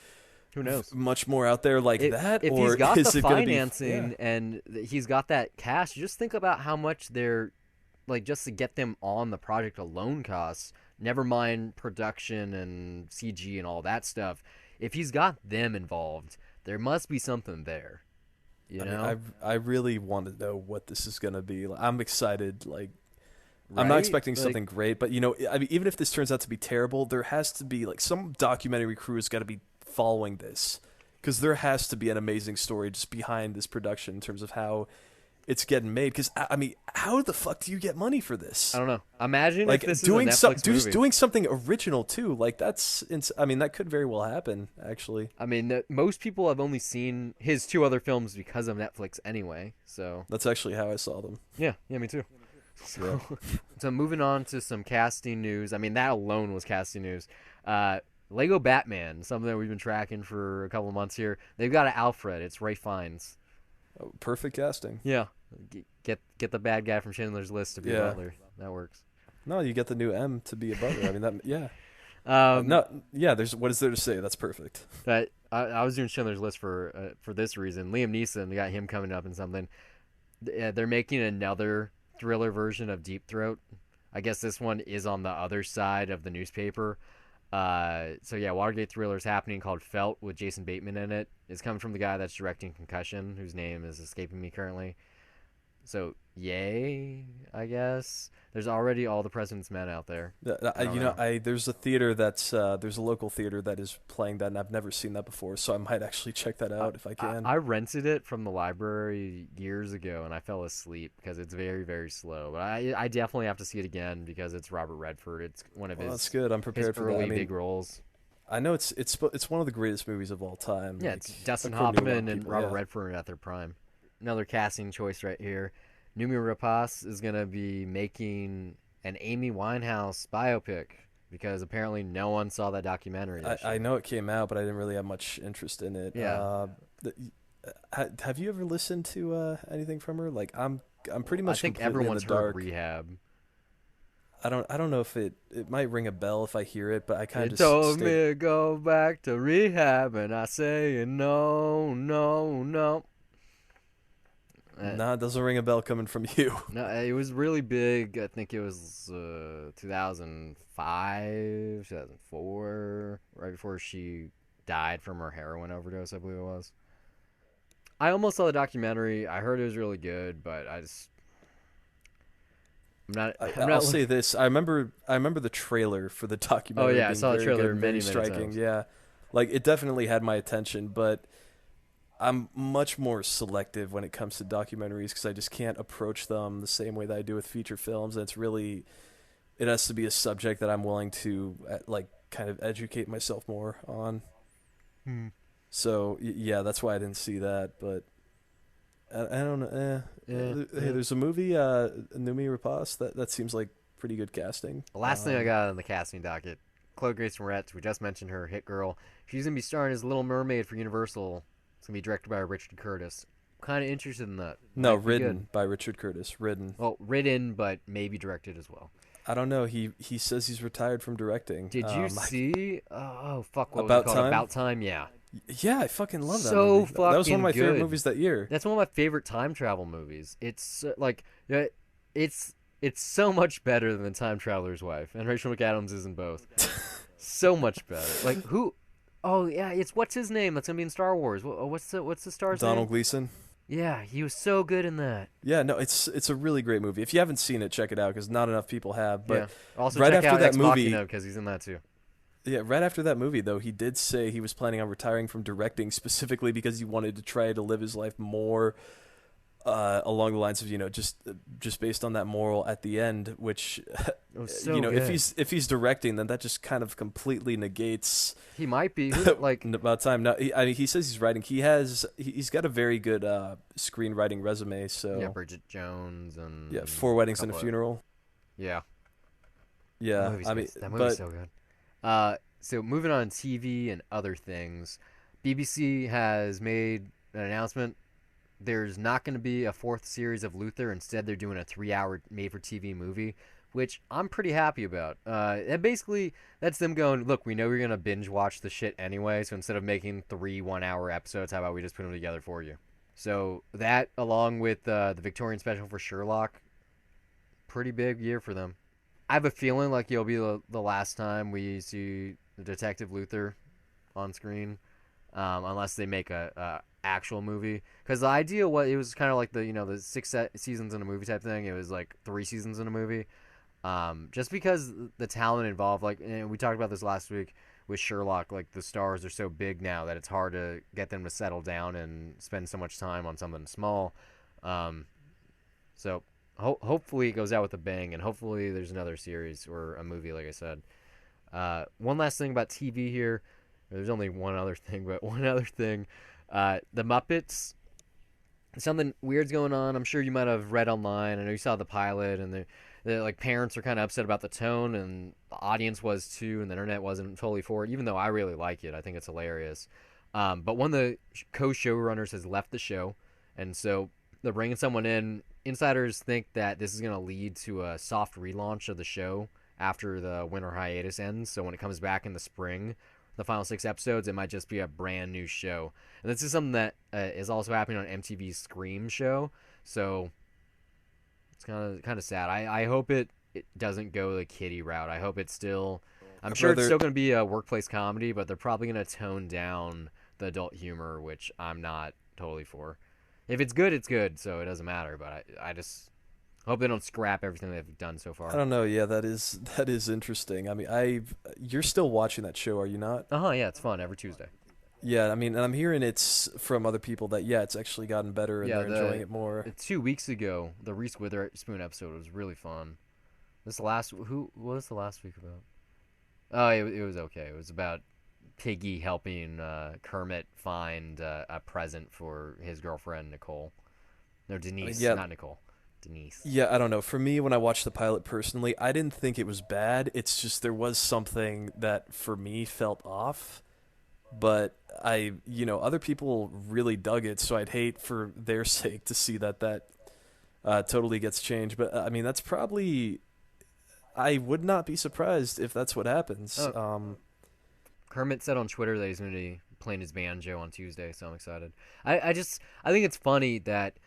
Who knows? Much more out there like that, if or he's got is the it financing and he's got that cash, just think about how much they're like, just to get them on the project alone costs. Never mind production and CG and all that stuff. If he's got them involved, there must be something there. You know, mean, I really want to know what this is gonna be. I'm excited. Like, right? I'm not expecting something great, but I mean, even if this turns out to be terrible, there has to be like some documentary crew has got to be following this, because there has to be an amazing story just behind this production in terms of how it's getting made. Because I mean, how the fuck do you get money for this? I don't know. Imagine like if this doing is a Netflix movie. doing something original too. Like, I mean, that could very well happen. Actually, I mean, most people have only seen his two other films because of Netflix anyway. So that's actually how I saw them. Yeah, me too. So moving on to some casting news. I mean, that alone was casting news. Lego Batman, something that we've been tracking for a couple of months here. They've got an Alfred. It's Ray Fiennes. Oh, perfect casting. Yeah. Get the bad guy from Schindler's List to be a Butler. That works. No, you get the new M to be a Butler. I mean, that, yeah. What is there to say? That's perfect. I was doing Schindler's List for this reason. Liam Neeson, they got him coming up in something. They're making another thriller version of Deep Throat. I guess this one is on the other side of the newspaper. Watergate thriller's happening, called Felt, with Jason Bateman in it. It's coming from the guy that's directing Concussion, whose name is escaping me currently. So, yay, I guess. There's already All the President's Men out there. There's a theater there's a local theater that is playing that, and I've never seen that before, so I might actually check that out if I can. I rented it from the library years ago, and I fell asleep because it's very, very slow. But I definitely have to see it again because it's Robert Redford. It's one of his. That's good. I'm prepared for early big roles. I know it's one of the greatest movies of all time. Yeah, it's Dustin Hoffman and Robert Redford at their prime. Another casting choice right here. Noomi Rapace is going to be making an Amy Winehouse biopic. because apparently no one saw that documentary this I year. know it came out, but I didn't really have much interest in it. Yeah, Th- have you ever listened to anything from her? Like I'm pretty I much think completely in the everyone's heard dark. Rehab. I don't know if it might ring a bell if I hear it, but I kind You of just told me stay. to go back to rehab, and I say no, no, no. Uh, Nah, it doesn't ring a bell coming from you. no, it was really big. I think it was 2005, 2004, right before she died from her heroin overdose, I believe it was. I almost saw the documentary. I heard it was really good, but I'm not, I'm I'll not. say this: I remember the trailer for the Oh documentary yeah, I being saw the very good trailer and very many, many striking. times. Yeah, like it definitely had my attention, but I'm much more selective when it comes to documentaries because I just can't approach them the same way that I do with feature films. And it has to be a subject that I'm willing to like kind of educate myself more on. Hmm. So yeah, that's why I didn't see that. But I don't know. Yeah, Hey, yeah. there's a movie, Numi Rapace. That seems like pretty good casting. The last thing I got on the casting docket, Chloe Grace Moretz. We just mentioned her, Hit Girl. She's gonna be starring as Little Mermaid for Universal. It's gonna be directed by Richard Curtis. Kind of interested in that. No, Might be good. written by Richard Curtis. Written. Well, written, but maybe directed as well. I don't know. He says he's retired from directing. Did you see? Oh fuck, what was it About called? Time. About Time. Yeah. Yeah, I fucking love that So movie. That was one of fucking my favorite good. movies that year. That's one of my favorite time travel movies. It's like yeah, it's it's so much better than Time Traveler's Wife, and Rachel McAdams is in both. So much better. Like who? Oh yeah, it's what's his name? That's gonna be in Star Wars. What's the star's Donald name? Gleason. Yeah, he was so good in that. Yeah, no, it's a really great movie. If you haven't seen it, check it out because not enough people have. Yeah. But Also right check after out that Ex movie, Machina because he's in that too. yeah, right after that movie though, he did say he was planning on retiring from directing specifically because he wanted to try to live his life more along the lines of just based on that moral at the end, which It was so if good. he's directing, then that just kind of completely negates He might be like about time. No, I mean he says he's writing. He's got a very good screenwriting resume. yeah, So Bridget Jones and yeah, Four Weddings and a couple of Funeral. yeah. That Yeah, movie's I good. mean, That movie's but so good. So moving on TV and other things, BBC has made an announcement. There's not going to be a fourth series of Luther. Instead, they're doing a 3-hour made-for-TV movie, which I'm pretty happy about. And basically, that's them going, look, we know you're going to binge watch the shit anyway, so instead of making 3 1-hour episodes, how about we just put them together for you? So that, along with the Victorian special for Sherlock, pretty big year for them. I have a feeling like it'll be the last time we see Detective Luther on screen, unless they make a actual movie. Because the idea was it was kind of like the 6 seasons in a movie type thing. It was like 3 seasons in a movie. Just because the talent involved, like and we talked about this last week with Sherlock, like the stars are so big now that it's hard to get them to settle down and spend so much time on something small. Um, so hopefully it goes out with a bang, and hopefully there's another series or a movie, like I said. One last thing about TV here. There's only one other thing, but one other thing. The Muppets. Something weird's going on. I'm sure you might have read online. I know you saw the pilot, and the like parents are kind of upset about the tone, and the audience was too, and the internet wasn't totally for it. Even though I really like it, I think it's hilarious. But one of the co-showrunners has left the show, and so they're bringing someone in. Insiders think that this is going to lead to a soft relaunch of the show after the winter hiatus ends. So when it comes back in the spring, the final 6 episodes, it might just be a brand new show. And this is something that is also happening on MTV's Scream show. So it's kind of sad. I hope it doesn't go the kiddie route. I hope it's still. I'm sure it's brother, still going to be a workplace comedy, but they're probably going to tone down the adult humor, which I'm not totally for. If it's good, it's good, so it doesn't matter. But I just hope they don't scrap everything they've done so I far. don't know. Yeah, that is interesting. I mean, you're still watching that show, are you not? Yeah, it's fun every Tuesday. Yeah, I mean, and I'm hearing it's from other people that it's actually gotten better and Yeah, they're enjoying it more. 2 weeks ago, the Reese Witherspoon episode was really fun. What was the last week about? Oh, it was okay. It was about Piggy helping Kermit find a present for his girlfriend Nicole. No, Denise, Yeah, not Nicole. Denise. Yeah, I don't know. For me, when I watched the pilot personally, I didn't think it was bad. It's just there was something that for me felt off. But other people really dug it, so I'd hate for their sake to see that totally gets changed. But I mean, that's probably I would not be surprised if that's what happens. Oh, Kermit said on Twitter that he's going to be playing his banjo on Tuesday, so I'm excited. I think it's funny that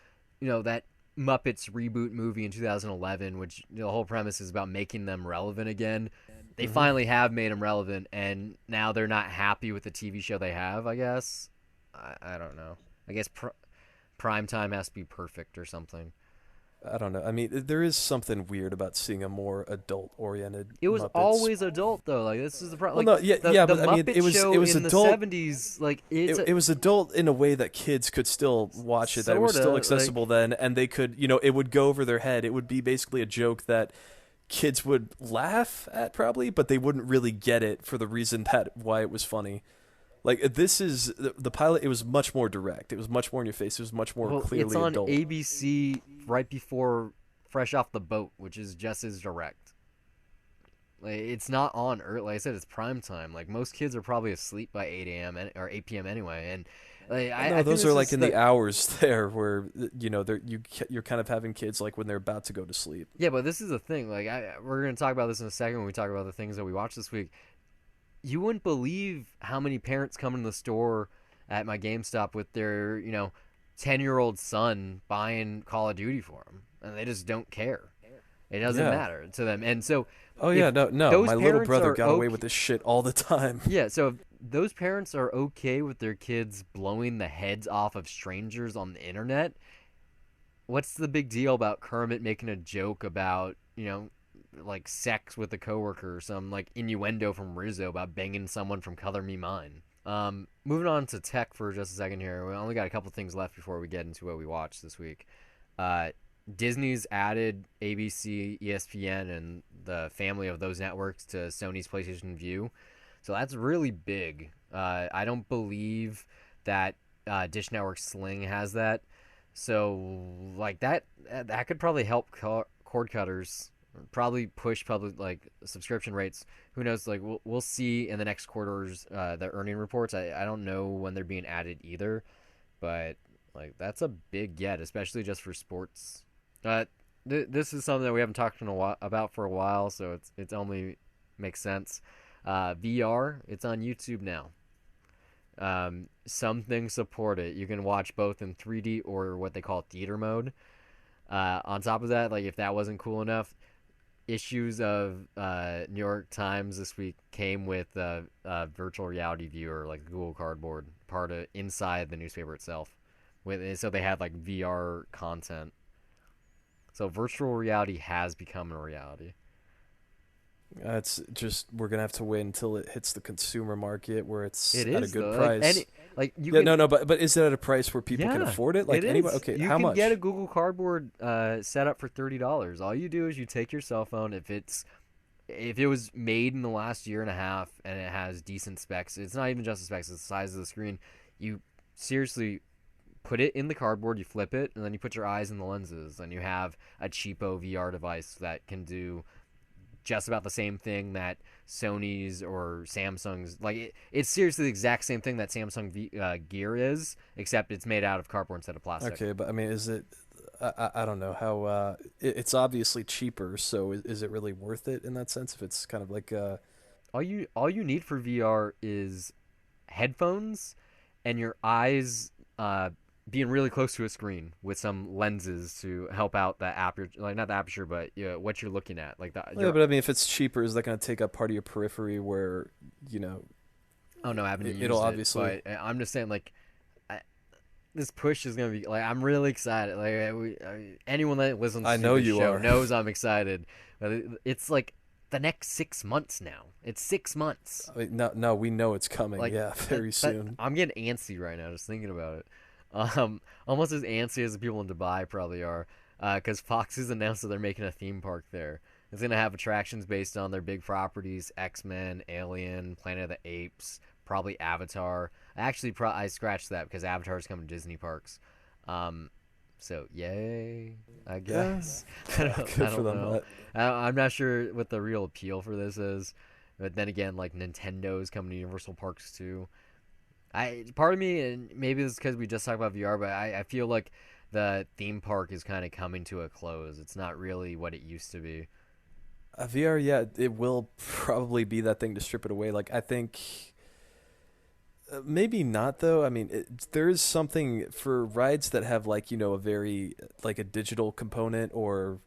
that Muppets reboot movie in 2011, which the whole premise is about making them relevant again. They hmm finally have made them relevant, and now they're not happy with the TV show they have. I guess I don't know. I guess prime time has to be perfect or something. I don't know. I mean, there is something weird about seeing a more adult-oriented It was Muppets. always adult though. Like this is the Well, problem. no, Like yeah, the yeah, the but I mean, Muppet it Show was in the adult. '70s. Like It was adult in a way that kids could still watch it. That it was still sorta like accessible then, and they could, it would go over their head. It would be basically a joke that kids would laugh at probably, but they wouldn't really get it for the reason that why it was funny. Like this is the pilot. It was much more direct. It was much more in your face. It was much more well, it's clearly on adult. ABC right before Fresh Off the Boat, which is just as direct. Like, it's not on early. Like I said, it's prime time. Like most kids are probably asleep by 8 a.m. Or 8 p.m. anyway. And like, No, I think those are this like is in the the hours there where you're kind of having kids like when they're about to go to sleep. yeah, but this is the thing. Like we're gonna talk about this in a second when we talk about the things that we watched this week. You wouldn't believe how many parents come in the store at my GameStop with their 10-year-old son buying Call of Duty for them, and they just don't care. It doesn't Yeah. matter to them. And so Oh yeah, if no. those My little parents brother are got away okay, with this shit all the time. yeah, so if those parents are okay with their kids blowing the heads off of strangers on the internet, what's the big deal about Kermit making a joke about, like sex with a coworker or some like innuendo from Rizzo about banging someone from Color Me Mine? Moving on to tech for just a second here. We only got a couple things left before we get into what we watched this week. Uh, Disney's added ABC, ESPN, and the family of those networks to Sony's PlayStation View. So that's really big. I don't believe that Dish Network Sling has that. So like that could probably help cord cutters. Probably push public like subscription rates. Who knows? Like we'll see in the next quarters the earning reports. I don't know when they're being added either, but like that's a big get, especially just for sports. Uh, this is something that we haven't talked about for a while, so it's only makes sense. VR, it's on YouTube now. Some things support it. You can watch both in 3D or what they call theater mode. On top of that, like if that wasn't cool enough, issues of New York Times this week came with a virtual reality viewer, like Google Cardboard, part of inside the newspaper itself. So they had like VR content. So virtual reality has become a reality. It's just we're gonna have to wait until it hits the consumer market where it's It at a is good though. price. Like you Yeah, can. no, but is it at a price where people can Yeah, afford it? Like it anybody? is. Okay, You how can get a much? Google Cardboard set up for $30. All you do is you take your cell phone. If it was made in the last year and a half and it has decent specs, it's not even just the specs; it's the size of the screen. You seriously put it in the cardboard, you flip it, and then you put your eyes in the lenses, and you have a cheapo VR device that can do just about the same thing that Sony's or Samsung's like. It's seriously the exact same thing that Samsung Gear is, except it's made out of cardboard instead of plastic. Okay, but I mean, is it? I don't know how. It's obviously cheaper, so is it really worth it in that sense? If it's kind of like All you need for VR is headphones and your eyes being really close to a screen with some lenses to help out the aperture, like not the aperture, but what you're looking at, like yeah, but I mean, if it's cheaper, is that going to take up part of your periphery where you know oh no, I haven't used it'll it, obviously? but I'm just saying like this push is gonna be like I'm really excited. Like anyone that listens I to know this you show are. knows I'm excited. But it's like the next 6 months now. It's 6 months. I mean, no, we know it's coming. Like Yeah, very soon. I'm getting antsy right now just thinking about it. Almost as antsy as the people in Dubai probably are, because Fox has announced that they're making a theme park there. It's gonna have attractions based on their big properties: X-Men, Alien, Planet of the Apes, probably Avatar. Actually, I scratched that because Avatar is coming to Disney parks. Um, So yay, I Yeah, guess. I don't, good I for don't them. know. I'm not sure what the real appeal for this is. But then again, like Nintendo's coming to Universal Parks too. Part of me, and maybe this is because we just talked about VR, but I feel like the theme park is kind of coming to a close. It's not really what it used to be. VR, yeah, it will probably be that thing to strip it away. Like I think maybe not though. I mean, there is something for rides that have like a very like a digital component or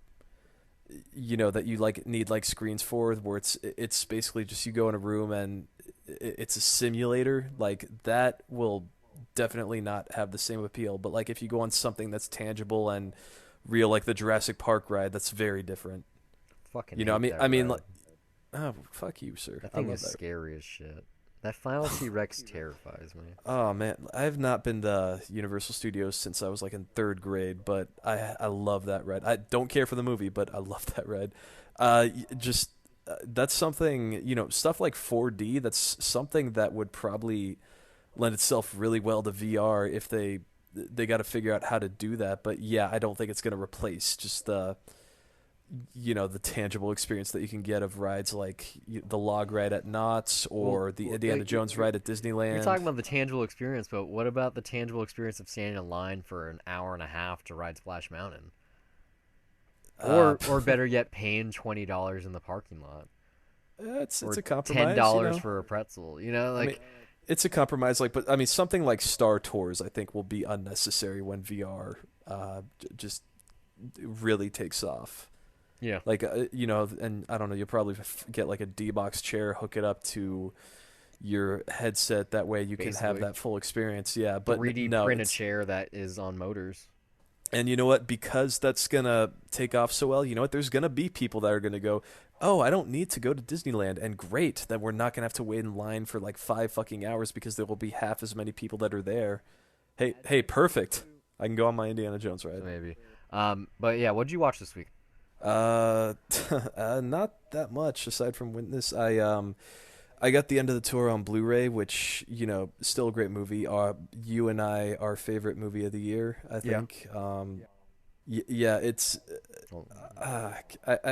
that you like need like screens for where it's basically just you go in a room and it's a simulator like that will definitely not have the same appeal. But like if you go on something that's tangible and real, like the Jurassic Park ride, that's very different. Fucking You know, I hate mean, that like, ride. oh fuck you, sir. That I thing love is that. scary as shit. That final T-Rex terrifies me. Oh man, I have not been to Universal Studios since I was like in third grade, but I love that ride. I don't care for the movie, but I love that ride. Just that's something stuff like 4D. That's something that would probably lend itself really well to VR if they got to figure out how to do that. But yeah, I don't think it's going to replace just the tangible experience that you can get of rides like the log ride at Knott's Well, or the Indiana like Jones ride at you're Disneyland. talking about the tangible experience, but what about the tangible experience of standing in line for an hour and a half to ride Splash Mountain? Uh, Or better yet, paying $20 in the parking lot, it's or a ten compromise, dollars for a pretzel. I mean, it's a compromise. Like, but I mean, something like Star Tours, I think, will be unnecessary when VR just really takes off. yeah, Like, and I don't know, you'll probably get like a D-box chair, hook it up to your headset. That way, you can have basically that full experience. Yeah, but 3D no, print a it's chair that is on motors. and you know what? Because that's gonna take off so well, you know what? There's gonna be people that are gonna go, "Oh, I don't need to go to Disneyland," and great that we're not gonna have to wait in line for like 5 fucking hours because there will be half as many people that are there. Hey, perfect. I can go on my Indiana Jones So ride. maybe. But yeah, what did you watch this week? Uh, not that much aside from Witness. I got the end of the tour on Blu-ray, which still a great movie. You and I, our favorite movie of the year, I Yeah. think. Yeah, it's Well,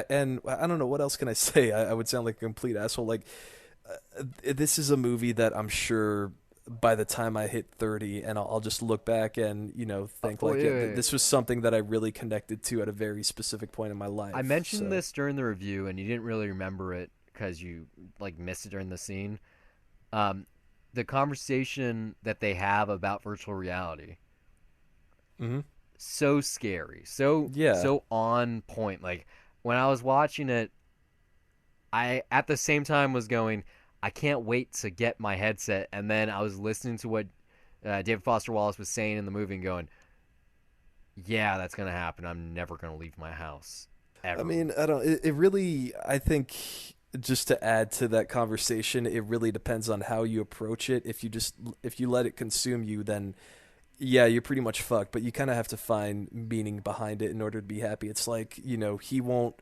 and I don't know what else can I say. I would sound like a complete asshole. Like this is a movie that I'm sure by the time I hit 30, and I'll just look back and think like, wait, yeah, wait, wait. this was something that I really connected to at a very specific point in my I life. mentioned So. this during the review, and you didn't really remember it because you like missed it during the scene. Um, the conversation that they have about virtual reality, Hmm. so scary, so Yeah. so on point. Like when I was watching it, I at the same time was going, I can't wait to get my headset, and then I was listening to what David Foster Wallace was saying in the movie and going, yeah, that's gonna happen. I'm never gonna leave my house I ever. mean, I don't. It really. I think just to add to that conversation, it really depends on how you approach it. If you let it consume you, then yeah, you're pretty much fucked. But you kind of have to find meaning behind it in order to be happy. It's like he won't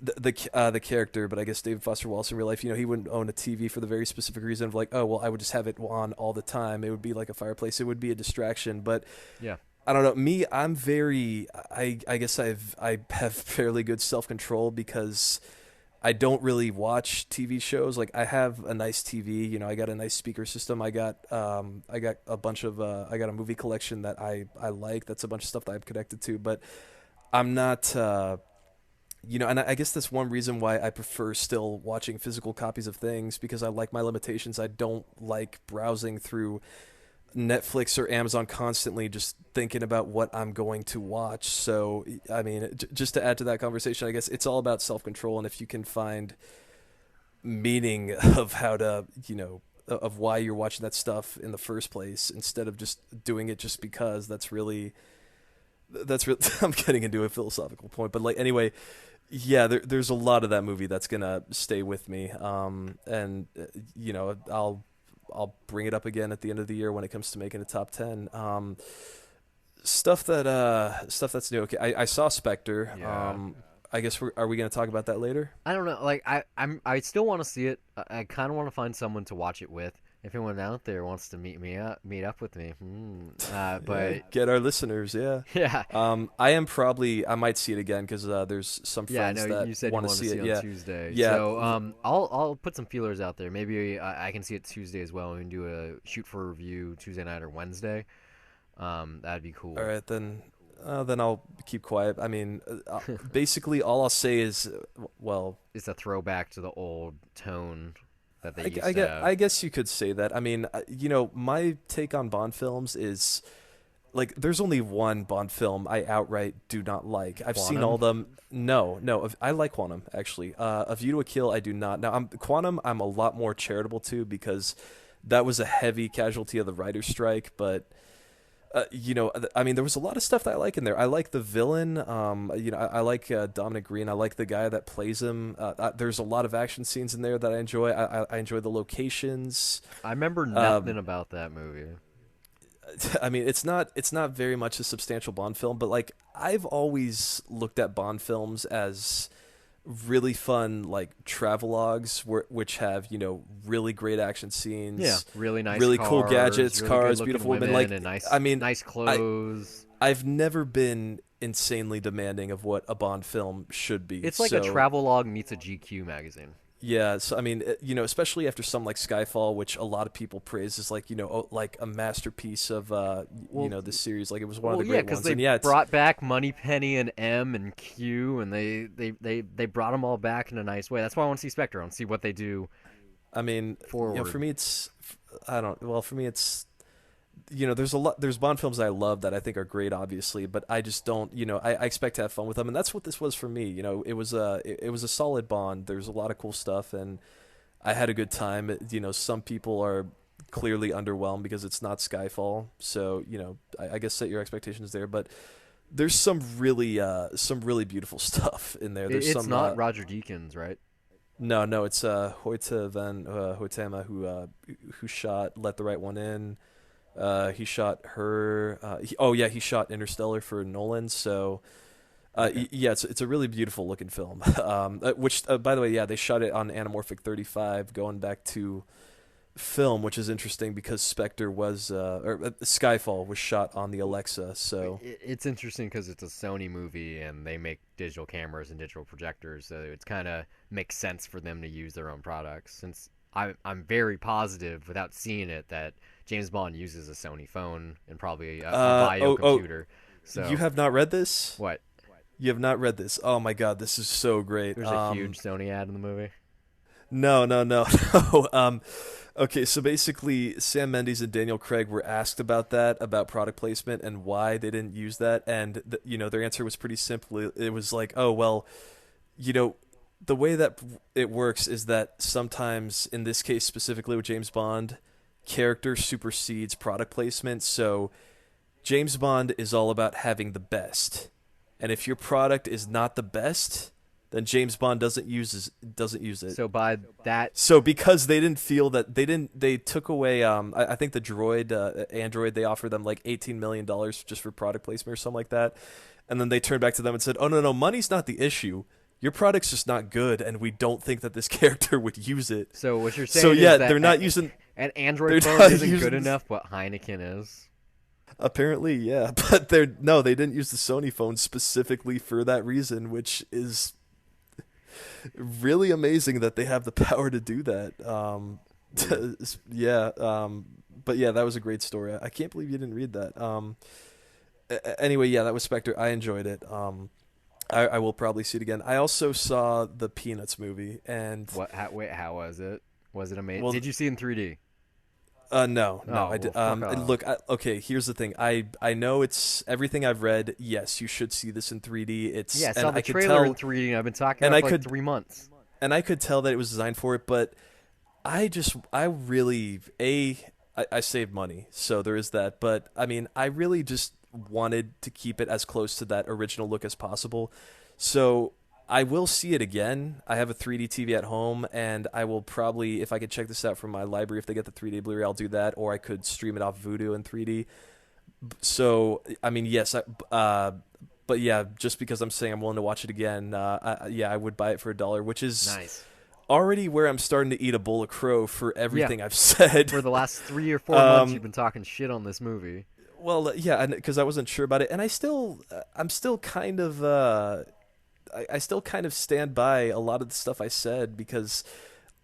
the character, but I guess David Foster Wallace in real life, he wouldn't own a TV for the very specific reason of like, oh well, I would just have it on all the time. It would be like a fireplace. It would be a distraction. But Yeah. I don't know. Me, I'm very. I guess I have fairly good self control because I don't really watch TV shows. Like I have a nice TV. I got a nice speaker system. I got a bunch of I got a movie collection that I like. That's a bunch of stuff that I'm connected to. But I'm not. And I guess that's one reason why I prefer still watching physical copies of things because I like my limitations. I don't like browsing through Netflix or Amazon constantly just thinking about what I'm going to watch. So, I mean, just to add to that conversation, I guess it's all about self-control. And if you can find meaning of how to, of why you're watching that stuff in the first place instead of just doing it just because, that's really, I'm getting into a philosophical point. But like, anyway, yeah, there's a lot of that movie that's gonna stay with me. And I'll bring it up again at the end of the year when it comes to making a top 10. Stuff that's new. Okay, I saw Spectre. Yeah. I guess are we gonna talk about that later? I don't know. Like I still want to see it. I kind of want to find someone to watch it with. if anyone out there wants to meet up with me, Yeah, but get our listeners. Yeah. yeah, I might see it again because there's some yeah, I friends know that you said you want to wanted to see see it. it on Yeah, Tuesday, yeah. so I'll put some feelers out there. Maybe I can see it Tuesday as well. We can do a shoot for a review Tuesday night or Wednesday. That'd be All cool. right, then I'll keep quiet. I mean, basically, all I'll say is, well, It's a throwback to the old tone that they used to guess, have. I guess you could say that. I mean, you know, my take on Bond films is like, there's only one Bond film I outright do not like. I've seen all Quantum. of them. No, I like Quantum actually. A View to a Kill, I do not. Now, Quantum, I'm a lot more charitable to because that was a heavy casualty of the writer's strike, but. You know, I mean, there was a lot of stuff that I like in there. I like the villain. You know, I like Dominic Green. I like the guy that plays him. There's a lot of action scenes in there that I enjoy. I enjoy the locations. I remember Um, nothing about that movie. I mean, it's not very much a substantial Bond film, but like I've always looked at Bond films as really fun like travelogues which have, you know, really great action Yeah, scenes, really nice really cool cars, gadgets, really good cars, looking beautiful women. women, Like, and I mean, nice I clothes. I've never been insanely demanding of what a Bond film should be. It's like a So travelogue meets a GQ magazine. yeah, so I mean, you know, especially after some like Skyfall, which a lot of people praise as like, you know, like a masterpiece of you Well, know, this series. Like it was one of well, the yeah, great because ones. they And yeah, it's brought back Moneypenny and M and Q, and they brought them all back in a nice way. That's why I want to see Spectre. I want to see what they do I mean, you know, for forward. me it's I don't well, for me it's, you know, there's Bond films I love that I think are great, obviously, but I just don't, you know, I expect to have fun with them, and that's what this was for me. You know, it was a solid Bond. There's a lot of cool stuff, and I had a good time. You know, some people are clearly underwhelmed because it's not Skyfall, so you know, I guess set your expectations there. But there's some really beautiful stuff in there. There's It's some not Roger Deakins, right? no, it's Hoyte van Hoytema who shot Let the Right One In. He shot her. Oh yeah, he shot Interstellar for Nolan. So Okay. yeah, it's a really beautiful looking film. Which by the way, yeah, they shot it on anamorphic 35, going back to film, which is interesting because Spectre was Skyfall was shot on the Alexa. So It's interesting because it's a Sony movie and they make digital cameras and digital projectors, so it's kind of makes sense for them to use their own products. Since I'm very positive, without seeing it, that James Bond uses a Sony phone and probably a bio computer. you So have not read this? what? You have not read this? Oh my God, this is so great. There's a huge Sony ad in the movie. No, no. Okay, so basically, Sam Mendes and Daniel Craig were asked about that, about product placement and why they didn't use that, and you know, their answer was pretty simple. It was like, oh well, you know, the way that it works is that sometimes, in this case specifically with James Bond, character supersedes product placement. So James Bond is all about having the best, and if your product is not the best, then James Bond doesn't use it. So by that, So because they didn't feel that they took away I think the droid Android, they offered them like $18 million just for product placement or something like that, and then they turned back to them and said, oh no, money's not the issue, your product's just not good and we don't think that this character would use it. so what you're saying So is yeah, that they're not using an they're Android phone not isn't using good this- enough, but Heineken is. apparently, yeah. But they didn't use the Sony phone specifically for that reason, which is really amazing that they have the power to do that. Yeah, but yeah, that was a great story. I can't believe you didn't read that. Anyway, yeah, that was Spectre. I enjoyed it. I will probably see it again. I also saw the Peanuts movie, and Wait, how was it? Was it amazing? well, Did you see it in 3D? no, Oh, I did. well, fuck off. Look, okay. Here's the thing. I know it's everything I've read. Yes, you should see this in 3D. Yeah, I And saw the I could trailer in tell, 3D, and I've been talking and about I it for like could 3 months. and I could tell that it was designed for it, but I really I saved money, so there is that. But I mean, I really just wanted to keep it as close to that original look as possible. So I will see it again. I have a 3D TV at home, and I will probably, if I could check this out from my library, if they get the 3D Blu-ray, I'll do that, or I could stream it off Vudu in 3D. So I mean, yes, but yeah, just because I'm saying I'm willing to watch it again, yeah, I would buy it for $1, which is Nice. already where I'm starting to eat a bowl of crow for everything I've said. For the last 3 or 4 months, you've been talking shit on this movie. Well, yeah, because I wasn't sure about it, and I'm still kind of, I still kind of stand by a lot of the stuff I said because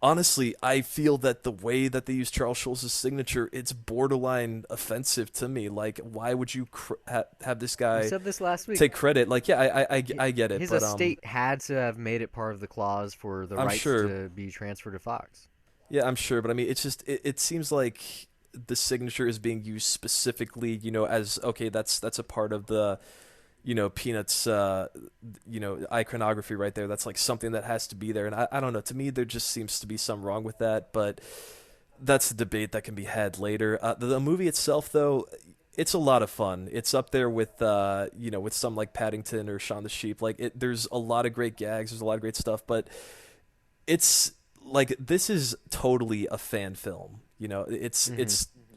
honestly, I feel that the way that they use Charles Schulz's signature, it's borderline offensive to me. Like, why would you have this guy I said this last week. take credit? Like, yeah, I get it. His but, estate had to have made it part of the clause for the rights to be transferred to Fox. Yeah, I'm sure, but I mean, it's just it seems like the signature is being used specifically, as okay, that's a part of the Peanuts, iconography right there. That's like something that has to be there. And I don't know. To me, there just seems to be some wrong with that. But that's a debate that can be had later. The movie itself, though, it's a lot of fun. It's up there with, with some like Paddington or Shaun the Sheep. Like, there's a lot of great gags. There's a lot of great stuff. But it's like this is totally a fan film. It's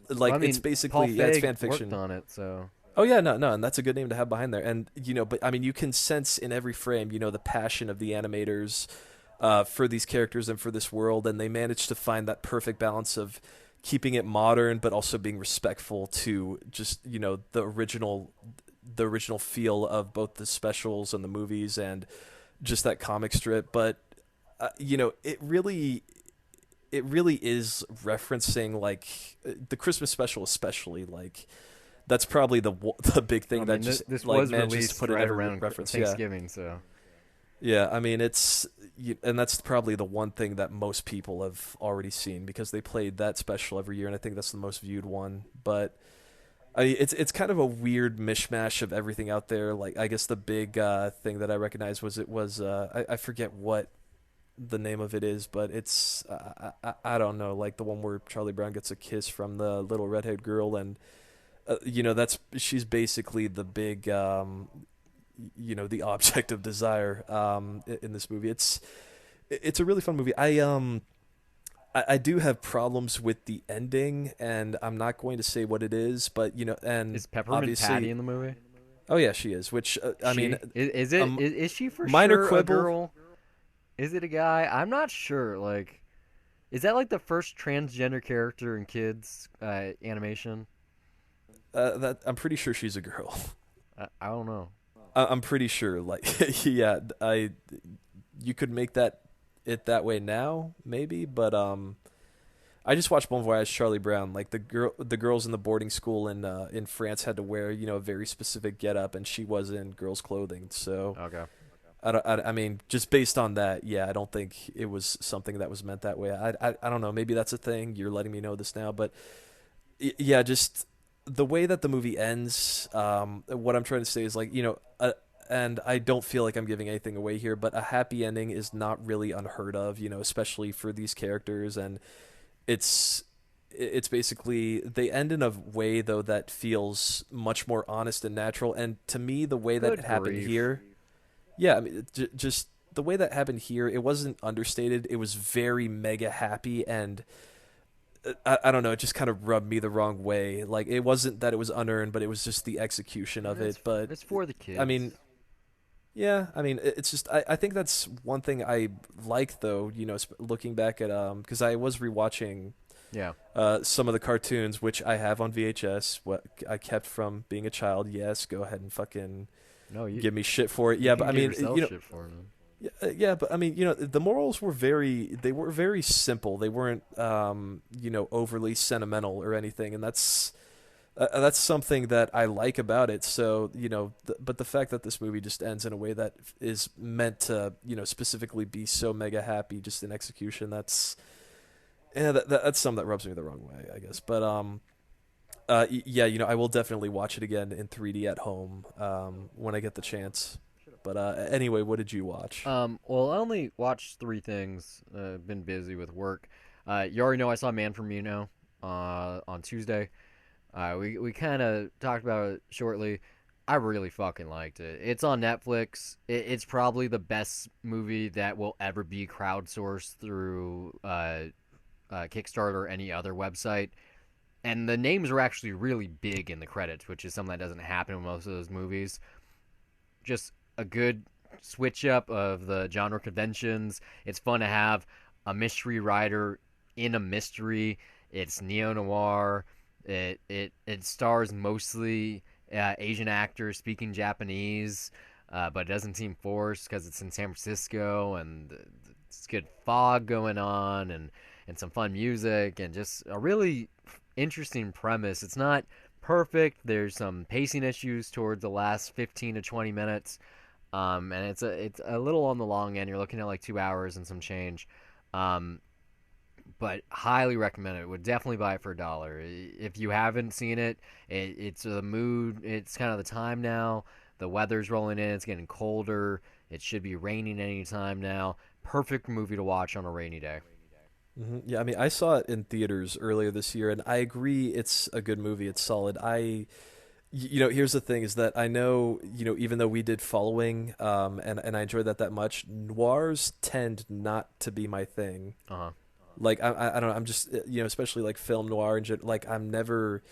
like it's basically Paul Feig it's fan fiction. Worked on it, so. Oh yeah, no, and that's a good name to have behind there. And but I mean, you can sense in every frame, the passion of the animators for these characters and for this world, and they managed to find that perfect balance of keeping it modern, but also being respectful to just the original feel of both the specials and the movies and just that comic strip. But it really is referencing like the Christmas special, especially like. That's probably the big thing that just this like was manages released to put it right every around reference. Thanksgiving, so. Yeah, I mean and that's probably the one thing that most people have already seen because they played that special every year, and I think that's the most viewed one. But it's kind of a weird mishmash of everything out there. Like I guess the big thing that I recognized was I forget what the name of it is, but it's I don't know, like the one where Charlie Brown gets a kiss from the little redhead girl and. She's basically the big, the object of desire in this movie. It's a really fun movie. I do have problems with the ending, and I'm not going to say what it is, but and is Peppermint Patty in the movie? Oh yeah, she is. Which I mean, is she for minor sure quibble? A girl? Is it a guy? I'm not sure. Like, is that like the first transgender character in kids animation? That I'm pretty sure she's a girl. I don't know. I'm pretty sure. Like, yeah, you could make it that way now, maybe, but I just watched Bon Voyage Charlie Brown. Like the girls in the boarding school in France had to wear a very specific getup, and she was in girls' clothing. So okay. I mean, just based on that, yeah, I don't think it was something that was meant that way. I don't know. Maybe that's a thing. You're letting me know this now, but yeah, just. The way that the movie ends, what I'm trying to say is like, and I don't feel like I'm giving anything away here, but a happy ending is not really unheard of, especially for these characters. And it's basically, they end in a way though that feels much more honest and natural. And to me, the way that it happened here, yeah, I mean, just the way that happened here, it wasn't understated. It was very mega happy, and I don't know, it just kind of rubbed me the wrong way. Like, it wasn't that it was unearned, but it was just the execution of it. But it's for the kids. I mean, yeah, I mean, it's just, I think that's one thing I like, though, looking back at, because I was rewatching some of the cartoons, which I have on VHS, what I kept from being a child. Yes, go ahead and fucking give me shit for it. Yeah, but I mean, shit for them. Yeah, but I mean, the morals were very simple. They weren't, overly sentimental or anything, and that's something that I like about it. So, but the fact that this movie just ends in a way that is meant to, specifically be so mega happy, just in execution, that's something that rubs me the wrong way, I guess. But yeah, I will definitely watch it again in 3D at home when I get the chance. But anyway, what did you watch? Well, I only watched 3 things. Been busy with work. You already know I saw Man from Reno on Tuesday. We kind of talked about it shortly. I really fucking liked it. It's on Netflix. It's probably the best movie that will ever be crowdsourced through Kickstarter or any other website. And the names are actually really big in the credits, which is something that doesn't happen in most of those movies. Just a good switch up of the genre conventions. It's fun to have. a mystery writer in a mystery. It's neo noir. It stars mostly Asian actors speaking Japanese, but it doesn't seem forced because it's in San Francisco and it's good fog going on and some fun music and just a really interesting premise. It's not perfect. There's some pacing issues towards the last 15 to 20 minutes. And it's a little on the long end. You're looking at like 2 hours and some change. Um, but highly recommend it. Would definitely buy it for $1. If you haven't seen it, it's the mood. It's kind of the time now. The weather's rolling in. It's getting colder. It should be raining any time now. Perfect movie to watch on a rainy day. Yeah, I mean, I saw it in theaters earlier this year, and I agree it's a good movie. It's solid. Here's the thing: is that I know, even though we did following, and I enjoyed that much, noirs tend not to be my thing. Uh huh. Like I don't know, I'm just especially like film noir and like I'm never.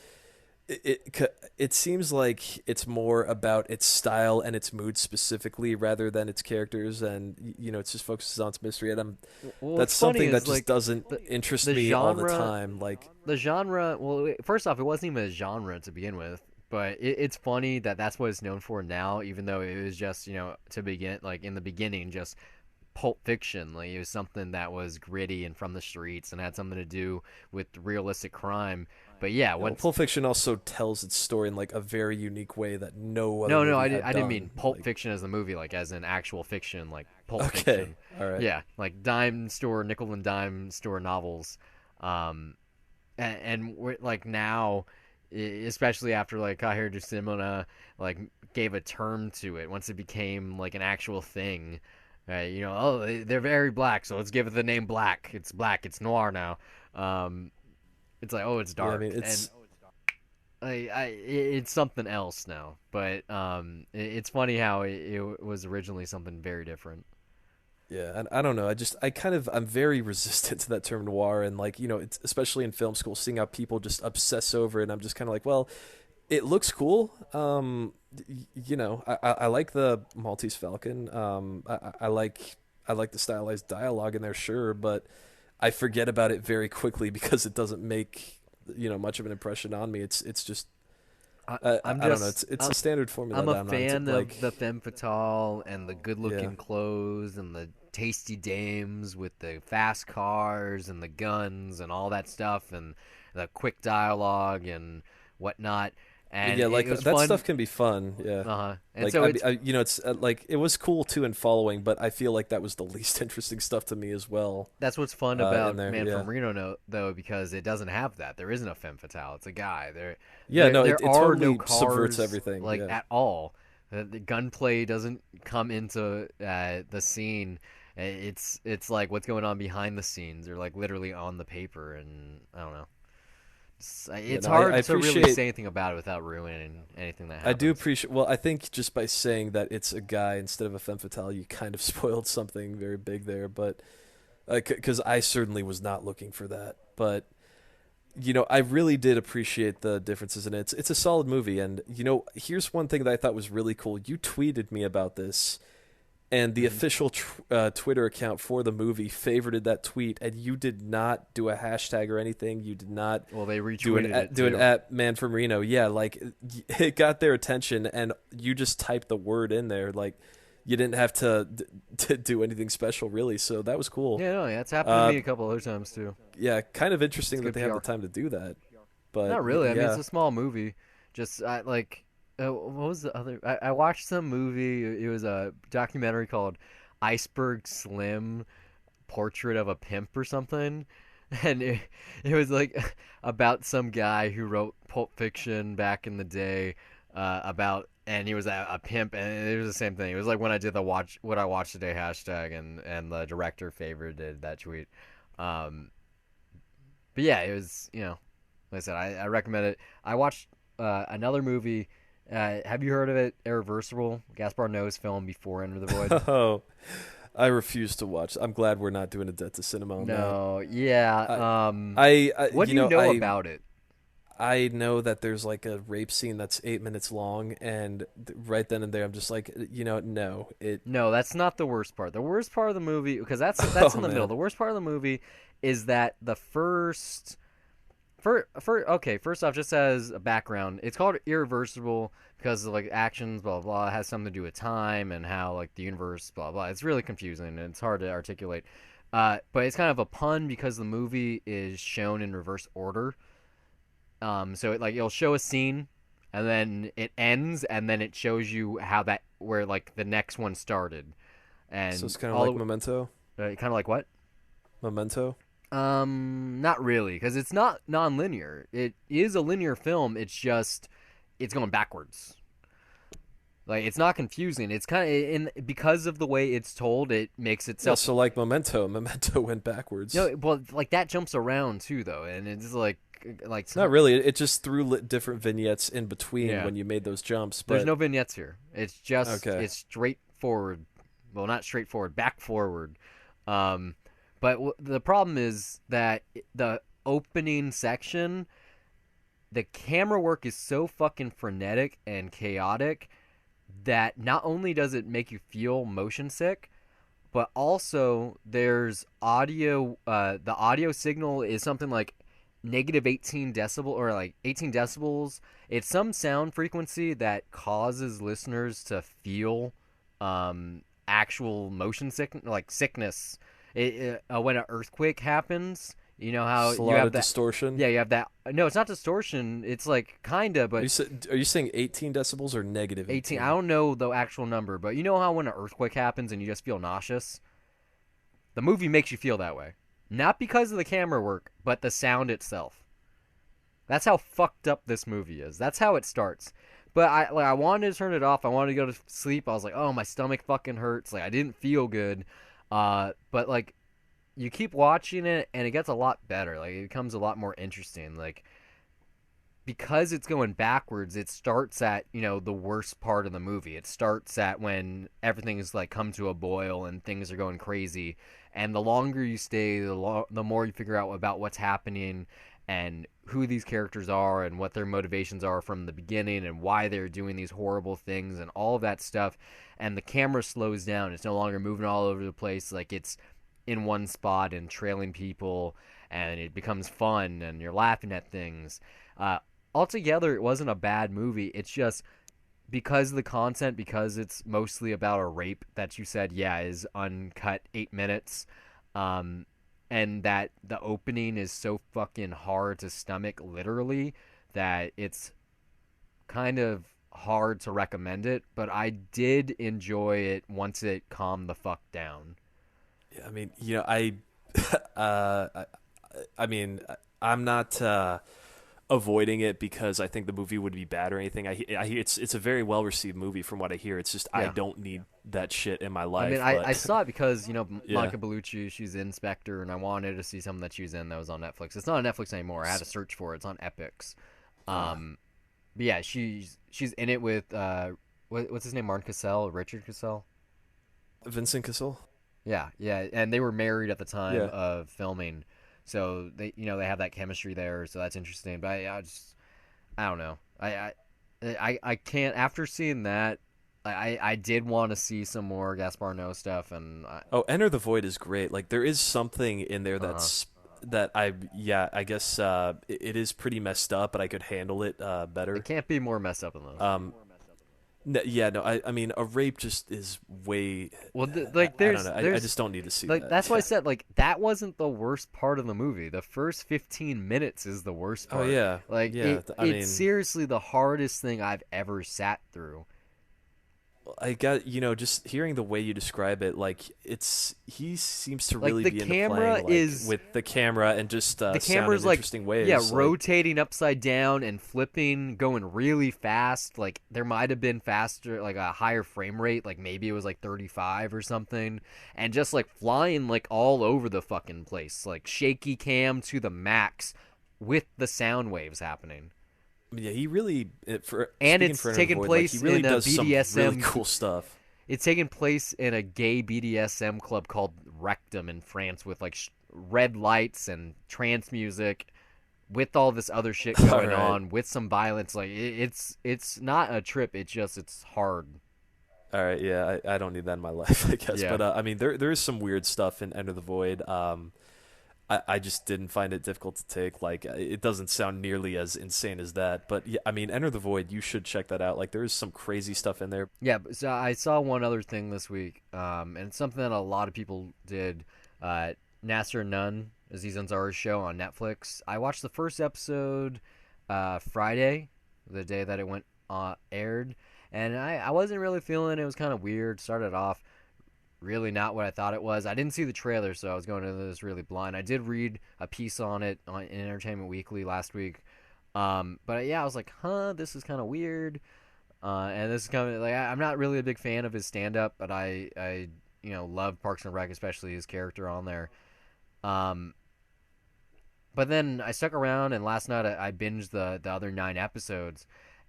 It seems like it's more about its style and its mood specifically rather than its characters, and it just focuses on its mystery. And Well, that's what's funny something that is just like doesn't interest me all the time. Like, the genre. Well, first off, it wasn't even a genre to begin with. But it's funny that that's what it's known for now, even though it was just to begin like in the beginning just Pulp Fiction. Like it was something that was gritty and from the streets and had something to do with realistic crime. But yeah, Pulp Fiction also tells its story in like a very unique way that no other no, movie had I didn't mean done. Pulp Like, Fiction as the movie, like as in actual fiction, like Pulp okay, Fiction. all right. Yeah, like nickel and dime store novels. Um, and we're, like now, especially after like Kaher Simona like gave a term to it once it became like an actual thing. They're very black, so let's give it the name Black. It's black. It's noir now. Um, it's like, oh, it's Yeah, I dark, mean and it's it's something else now. But it's funny how it was originally something very different. yeah, and I don't know. I'm very resistant to that term noir, and like it's especially in film school, seeing how people just obsess over it. And I'm just kind of like, well, it looks cool. I like the Maltese Falcon. I like the stylized dialogue in there, sure, but I forget about it very quickly because it doesn't make much of an impression on me. It's just I don't know. It's a standard formula I'm that a I'm not into. fan Like, of the femme fatale and the yeah, good-looking clothes and the tasty dames with the fast cars and the guns and all that stuff and the quick dialogue and whatnot. And yeah, it like was that fun. stuff can be fun. Yeah. Uh-huh. And Like so it's it's like it was cool too in following, but I feel like that was the least interesting stuff to me as well. that's what's fun In about there, Man yeah, from Reno, though, because it doesn't have that. There isn't a femme fatale. It's a guy. yeah. No, it There are no totally subverts cars everything. like Yeah, at all. The gunplay doesn't come into the scene. It's like what's going on behind the scenes, or like literally on the paper, and I don't know. yeah. It's No, I hard to really appreciate. say anything about it without ruining anything that I do happens. appreciate. Well, I think just by saying that it's a guy instead of a femme fatale, you kind of spoiled something very big there. But because I certainly was not looking for that. But I really did appreciate the differences in it. It's a solid movie, and here's one thing that I thought was really cool. You tweeted me about this, and the Hmm. official Twitter account for the movie favorited that tweet, and you did not do a hashtag or anything. You did not Well, they do retweeted it an too. at Man from Reno. Yeah, like it got their attention, and you just typed the word in there. Like you didn't have to do anything special really. So that was cool. Yeah, no, yeah, it's happened to Uh, me a couple other times too. yeah, kind of It's interesting that good they have the PR. time to do that. But Not really. I mean, it's yeah, a small movie. Just I like what was the other? I watched some movie. It was a documentary called Iceberg Slim: Portrait of a Pimp or something, and it was like about some guy who wrote Pulp Fiction back in the day, about and he was a pimp, and it was the same thing. It was like when I did the watch what I watched today hashtag, and the director favorited that tweet. Um, but yeah, it was like I said, I recommend it. I watched another movie. Have you heard of it? Irreversible. Gaspar Noé's film before Enter the Void. oh, I refuse to watch. I'm glad we're not doing a debt to cinema on that. No, yeah. I, What do you know I about it? I know that there's like a rape scene that's 8 minutes long, and right then and there, I'm just like, no, it. No, that's not the worst part. The worst part of the movie, because that's Oh in the middle. man, The worst part of the movie is that the first. Okay, first off, just as a background, it's called Irreversible because of like actions, blah blah blah. It has something to do with time and how like the universe, blah blah. It's really confusing and it's hard to articulate. But it's kind of a pun because the movie is shown in reverse order. So it'll show a scene, and then it ends, and then it shows you how that where like the next one started, so and it's kind of all like Memento. kind of like what? Memento. Not really, because it's not non-linear. It is a linear film. It's just it's going backwards. Like it's not confusing. It's kind of in because of the way it's told. It makes Yeah, itself. so like Memento. Memento went backwards. No, well, like that jumps around too, though, and it's like Not really. It just threw different vignettes in between Yeah. when you made those jumps. But There's no vignettes here. It's just okay. it's straightforward. Well, not straightforward, back forward. But the problem is that the opening section, the camera work is so fucking frenetic and chaotic that not only does it make you feel motion sick, but also there's audio. The audio signal is something like negative 18 decibel or like 18 decibels. It's some sound frequency that causes listeners to feel actual motion sickness. When an earthquake happens, you know how It's a you lot have of that. distortion. Yeah, you have that. No, it's not distortion. It's like kinda, but Are you saying 18 decibels or negative 18. 18? I don't know the actual number, but you know how when an earthquake happens and you just feel nauseous? The movie makes you feel that way. Not because of the camera work, but the sound itself. That's how fucked up this movie is. That's how it starts. But I wanted to turn it off. I wanted to go to sleep. I was like, oh, my stomach fucking hurts. Like I didn't feel good. But like you keep watching it and it gets a lot better. Like it becomes a lot more interesting. Like because it's going backwards, it starts at, the worst part of the movie. It starts at when everything is like come to a boil and things are going crazy. And the longer you stay, the more you figure out about what's happening and who these characters are and what their motivations are from the beginning and why they're doing these horrible things and all of that stuff. And the camera slows down. It's no longer moving all over the place. Like it's in one spot and trailing people, and it becomes fun and you're laughing at things. Altogether, it wasn't a bad movie. It's just because of the content, because it's mostly about a rape that you said, yeah, is uncut 8 minutes, and that the opening is so fucking hard to stomach, literally, that it's kind of hard to recommend it. But I did enjoy it once it calmed the fuck down. Yeah, I mean, uh, I, I mean, I'm not avoiding it because I think the movie would be bad or anything. I hear it's a very well received movie from what I hear. It's just I Yeah. don't need that shit in my life. I mean, but I saw it because, yeah. Monica Bellucci, she's in Spectre, and I wanted to see something that she was in that was on Netflix. It's not on Netflix anymore. I had to search for it. It's on Epix. But yeah, she's in it with, what's his name? Martin Cassell? Richard Cassell? Vincent Cassel. Yeah, yeah. And they were married at the time Yeah. of filming. So they have that chemistry there. So that's interesting. But I don't know. I can't, after seeing that, I did want to see some more Gaspar Noé stuff, and Oh, Enter the Void is great. Like there is something in there that's that I guess it is pretty messed up, but I could handle it better. it can't be more messed up than those. I mean, a rape just is way. Well, I there's, don't know. I there's just don't need to see like that. that's why I said like that wasn't the worst part of the movie. The first 15 minutes is the worst Oh part. yeah, Like yeah. it's seriously the hardest thing I've ever sat through. I got just hearing the way you describe it, like he seems to Like, really the be into camera playing, like, is- with the camera and just The sound camera's in like interesting ways. yeah, like, rotating upside down and flipping, going really fast. Like there might have been faster, like a higher frame rate, like maybe it was like 35 or something, and just like flying like all over the fucking place, like shaky cam to the max with the sound waves happening. Yeah, he really And speaking it's for Enter the taking Void, place like, he really in a does some BDSM really cool stuff. It's taking place in a gay BDSM club called Rectum in France with like red lights and trance music. with all this other shit All going right. on, with some violence. Like it's not a trip. It's hard. All right, yeah, I don't need that in my life, I guess. Yeah. But I mean, there is some weird stuff in Enter the Void. I just didn't find it difficult to take. Like, it doesn't sound nearly as insane as that. But yeah, I mean, Enter the Void, you should check that out. Like, there is some crazy stuff in there. Yeah, so I saw one other thing this week, and it's something that a lot of people did. Nasser Nunn, Aziz Ansari's show on Netflix. I watched the first episode Friday, the day that it went aired, and I wasn't really feeling it. It was kind of weird. Started off really not what I thought it was. I didn't see the trailer, so I was going into this really blind. I did read a piece on it in Entertainment Weekly last week, but yeah, I was like, huh, this is kind of weird. And this is kind of like I'm not really a big fan of his stand up, but I love Parks and Rec, especially his character on there. Um, but then I stuck around, and last night I binged the other 9 episodes,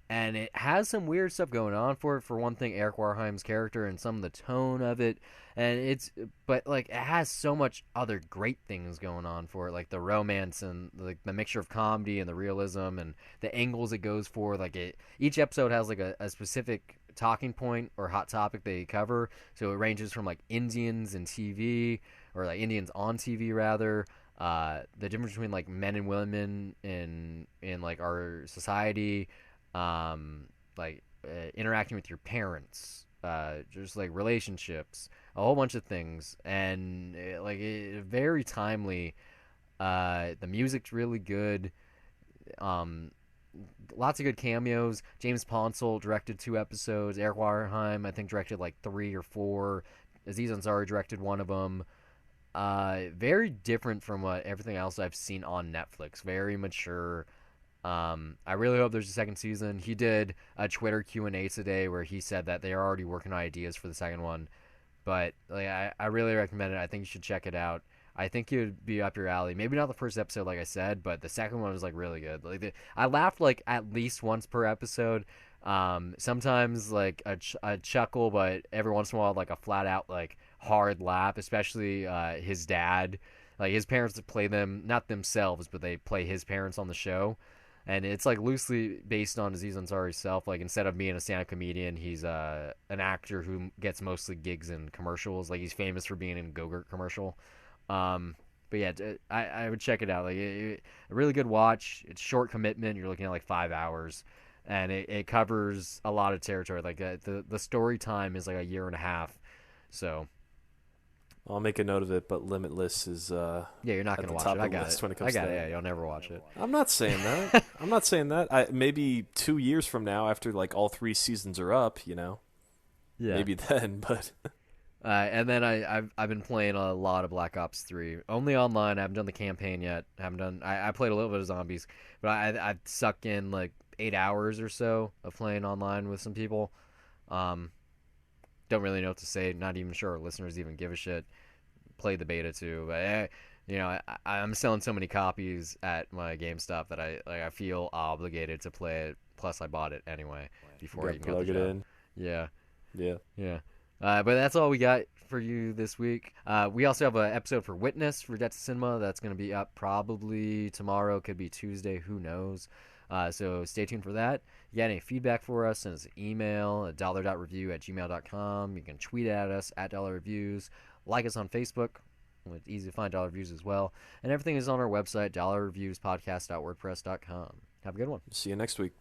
and it has some weird stuff going on for it. For one thing, Eric Warheim's character and some of the tone of it, and but like it has so much other great things going on for it, like the romance and like the mixture of comedy and the realism and the angles it goes for. Like each episode has like a specific talking point or hot topic they cover, so it ranges from like Indians in TV or like Indians on TV rather. The difference between like men and women in like our society, interacting with your parents, just like relationships, a whole bunch of things, and very timely. The music's really good. Um, Lots of good cameos. James Ponsel directed 2 episodes. Eric Warheim, I think, directed like 3 or 4. Aziz Ansari directed one of them. Very different from what everything else I've seen on Netflix. Very mature. I really hope there's a second season. He did a Twitter Q&A today where he said that they are already working on ideas for the second one. But like, I really recommend it. I think you should check it out. I think it would be up your alley. Maybe not the first episode, like I said, but the second one was like really good. I laughed like at least once per episode. Sometimes like a chuckle, but every once in a while like a flat out like hard laugh. Especially his dad. Like his parents play them, not themselves, but they play his parents on the show, and it's like loosely based on Aziz Ansari's self. Like instead of being a stand-up comedian, he's an actor who gets mostly gigs in commercials. Like he's famous for being in a Go-Gurt commercial. But yeah, I would check it out. Like a really good watch. It's short commitment. You're looking at like 5 hours, and it covers a lot of territory. Like the story time is like a year and a half. So I'll make a note of it, but Limitless is yeah, you're not at gonna the watch top it. I of the got list it. when it I comes to got it. that. Yeah, you'll never watch it. I'm not saying that. I'm not saying that. Maybe 2 years from now, after like all 3 seasons are up, Yeah. maybe then. But And then I've been playing a lot of Black Ops 3. Only online. I haven't done the campaign yet. I played a little bit of zombies, but I've sucked in like 8 hours or so of playing online with some people. Um, don't really know what to say. Not even sure our listeners even give a shit. Played the beta too, but I'm selling so many copies at my GameStop that I feel obligated to play it. Plus, I bought it anyway you before I got to even got the plug it job. in. Yeah. Yeah. Yeah. But that's all we got for you this week. We also have an episode for Witness for Debt to Cinema that's going to be up probably tomorrow. Could be Tuesday. Who knows? So stay tuned for that. You got any feedback for us, send us an email at dollar.review@gmail.com. You can tweet at us at dollarreviews. Like us on Facebook. It's easy to find Dollar Reviews as well. And everything is on our website, dollarreviewspodcast.wordpress.com. Have a good one. See you next week.